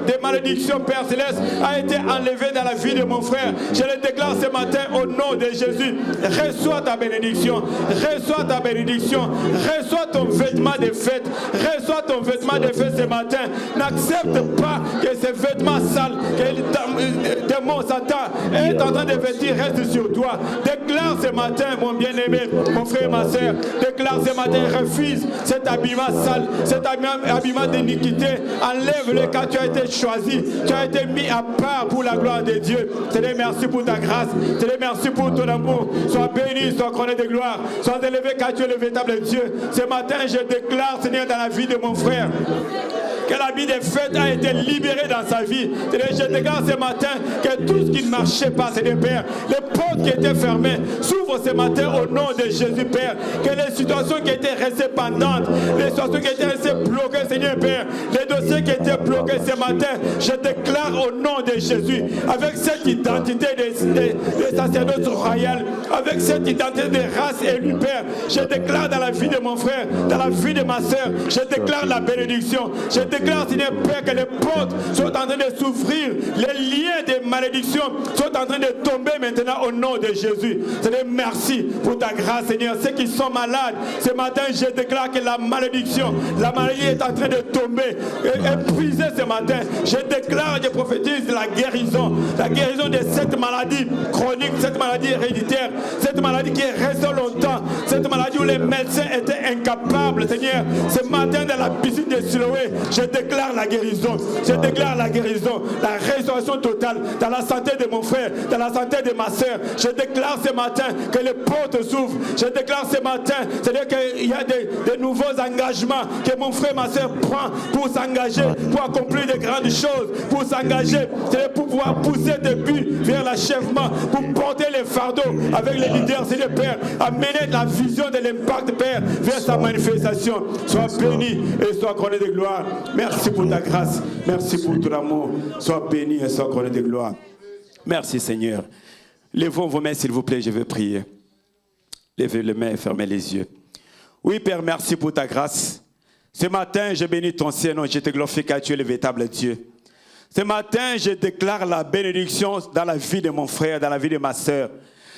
de malédiction, Père Céleste, a été enlevé dans la vie de mon frère. Je le déclare ce matin au nom de Jésus. Reçois ta bénédiction, reçois ta bénédiction, reçois ton vêtement de fête, reçois ton vêtement de fête ce matin. N'accepte pas que ces vêtements sales, que le démon Satan est en train de vêtir, reste sur toi. Déclare ce matin, mon bien-aimé, mon frère et ma soeur, déclare ce matin, refuse cet habillement sale, cet habillement d'iniquité. Enlève-le car tu as été choisi, tu as été mis à part pour la gloire de Dieu. Seigneur, merci pour ta grâce. Seigneur, merci pour ton amour. Sois béni, sois couronné de gloire. Sois élevé car tu es le véritable Dieu. Ce matin, je déclare, Seigneur, dans la vie de mon frère, que la vie des fêtes a été libérée dans sa vie. Seigneur, je déclare ce matin que tout ce qui ne marchait pas, Seigneur Père, les portes qui étaient fermées s'ouvrent ce matin au nom de Jésus, Père. Que les situations qui étaient restées pendantes, les situations qui étaient restées bloquées, Seigneur Père, les dossiers qui étaient bloqués ce matin, je déclare au nom de Jésus, avec cette identité de sacerdoce royal, avec cette identité de race élue, Père, je déclare dans la vie de mon frère, dans la vie de ma soeur, je déclare la bénédiction. Je déclare, Seigneur Père, que les portes sont en train de s'ouvrir, les liens de malédiction sont en train de tomber maintenant au nom de Jésus. Seigneur, merci pour ta grâce, Seigneur. Ceux qui sont malades, ce matin, je déclare que la malédiction, la maladie est en train de tomber, épuisée ce matin. Je déclare, je prophétise la guérison de cette maladie chronique, cette maladie héréditaire, cette maladie qui est restée longtemps, cette maladie où les médecins étaient incapables, Seigneur. Ce matin, dans la piscine de Siloé, je déclare la guérison, je déclare la guérison, la restauration totale dans la santé de mon frère, dans la santé de ma soeur. Je déclare ce matin que les portes s'ouvrent. Je déclare ce matin, c'est-à-dire qu'il y a des nouveaux engagements que mon frère et ma soeur prend pour s'engager, pour accomplir de grandes choses, pour s'engager, c'est-à-dire pour pouvoir pousser des buts vers l'achèvement, pour porter les fardeaux avec les leaders, Seigneur Père, amener la vision de l'impact, Père, vers sa manifestation. Sois béni et sois couronné de gloire. Merci pour ta grâce, merci pour ton amour. Sois béni et sois couronné de gloire. Merci Seigneur. Levons vos mains s'il vous plaît, je veux prier. Levez les mains et fermez les yeux. Oui Père, merci pour ta grâce. Ce matin, je bénis ton Saint-Nom, je te glorifie car tu es le véritable Dieu. Ce matin, je déclare la bénédiction dans la vie de mon frère, dans la vie de ma soeur.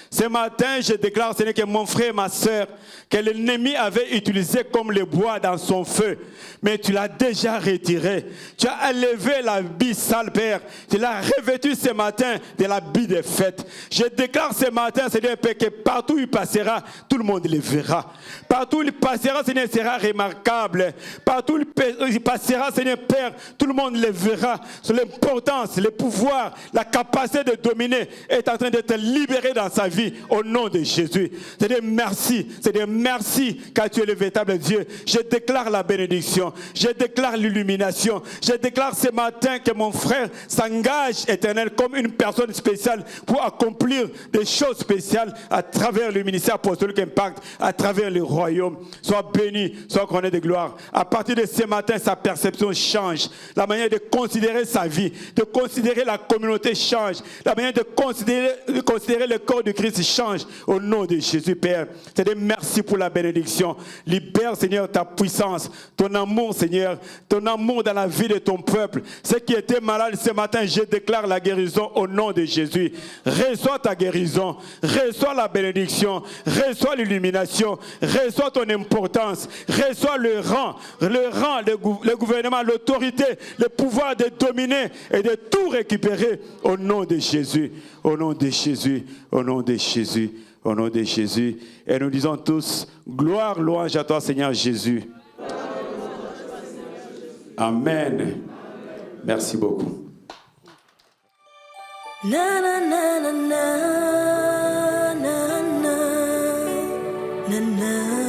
Ce matin, je déclare, Seigneur, que mon frère et ma soeur, que l'ennemi avait utilisé comme le bois dans son feu, mais tu l'as déjà retiré. Tu as enlevé l'habit sale, Père. Tu l'as revêtu ce matin de l'habit de fête. Je déclare ce matin, Seigneur, Père, que partout où il passera, tout le monde le verra. Partout où il passera, Seigneur, sera remarquable. Partout où il passera, Seigneur, Père, tout le monde le verra. L'importance, le pouvoir, la capacité de dominer est en train d'être libéré dans sa vie. Au nom de Jésus. C'est-à-dire merci car tu es le véritable Dieu. Je déclare la bénédiction, je déclare l'illumination, je déclare ce matin que mon frère s'engage éternel comme une personne spéciale pour accomplir des choses spéciales à travers le ministère apostolique Impact, à travers le royaume. Sois béni, sois couronné de gloire. À partir de ce matin, sa perception change. La manière de considérer sa vie, de considérer la communauté change. La manière de considérer le corps de Christ Christ change au nom de Jésus, Père. Seigneur, merci pour la bénédiction. Libère, Seigneur, ta puissance, ton amour, Seigneur, ton amour dans la vie de ton peuple. Ceux qui étaient malades ce matin, je déclare la guérison au nom de Jésus. Reçois ta guérison, reçois la bénédiction, reçois l'illumination, reçois ton importance, reçois le rang, le gouvernement, l'autorité, le pouvoir de dominer et de tout récupérer au nom de Jésus, au nom de Jésus, au nom de Jésus, au nom de Jésus. Et nous disons tous, gloire, louange à toi, Seigneur Jésus. Amen. Merci beaucoup. Na na na na na na na na na.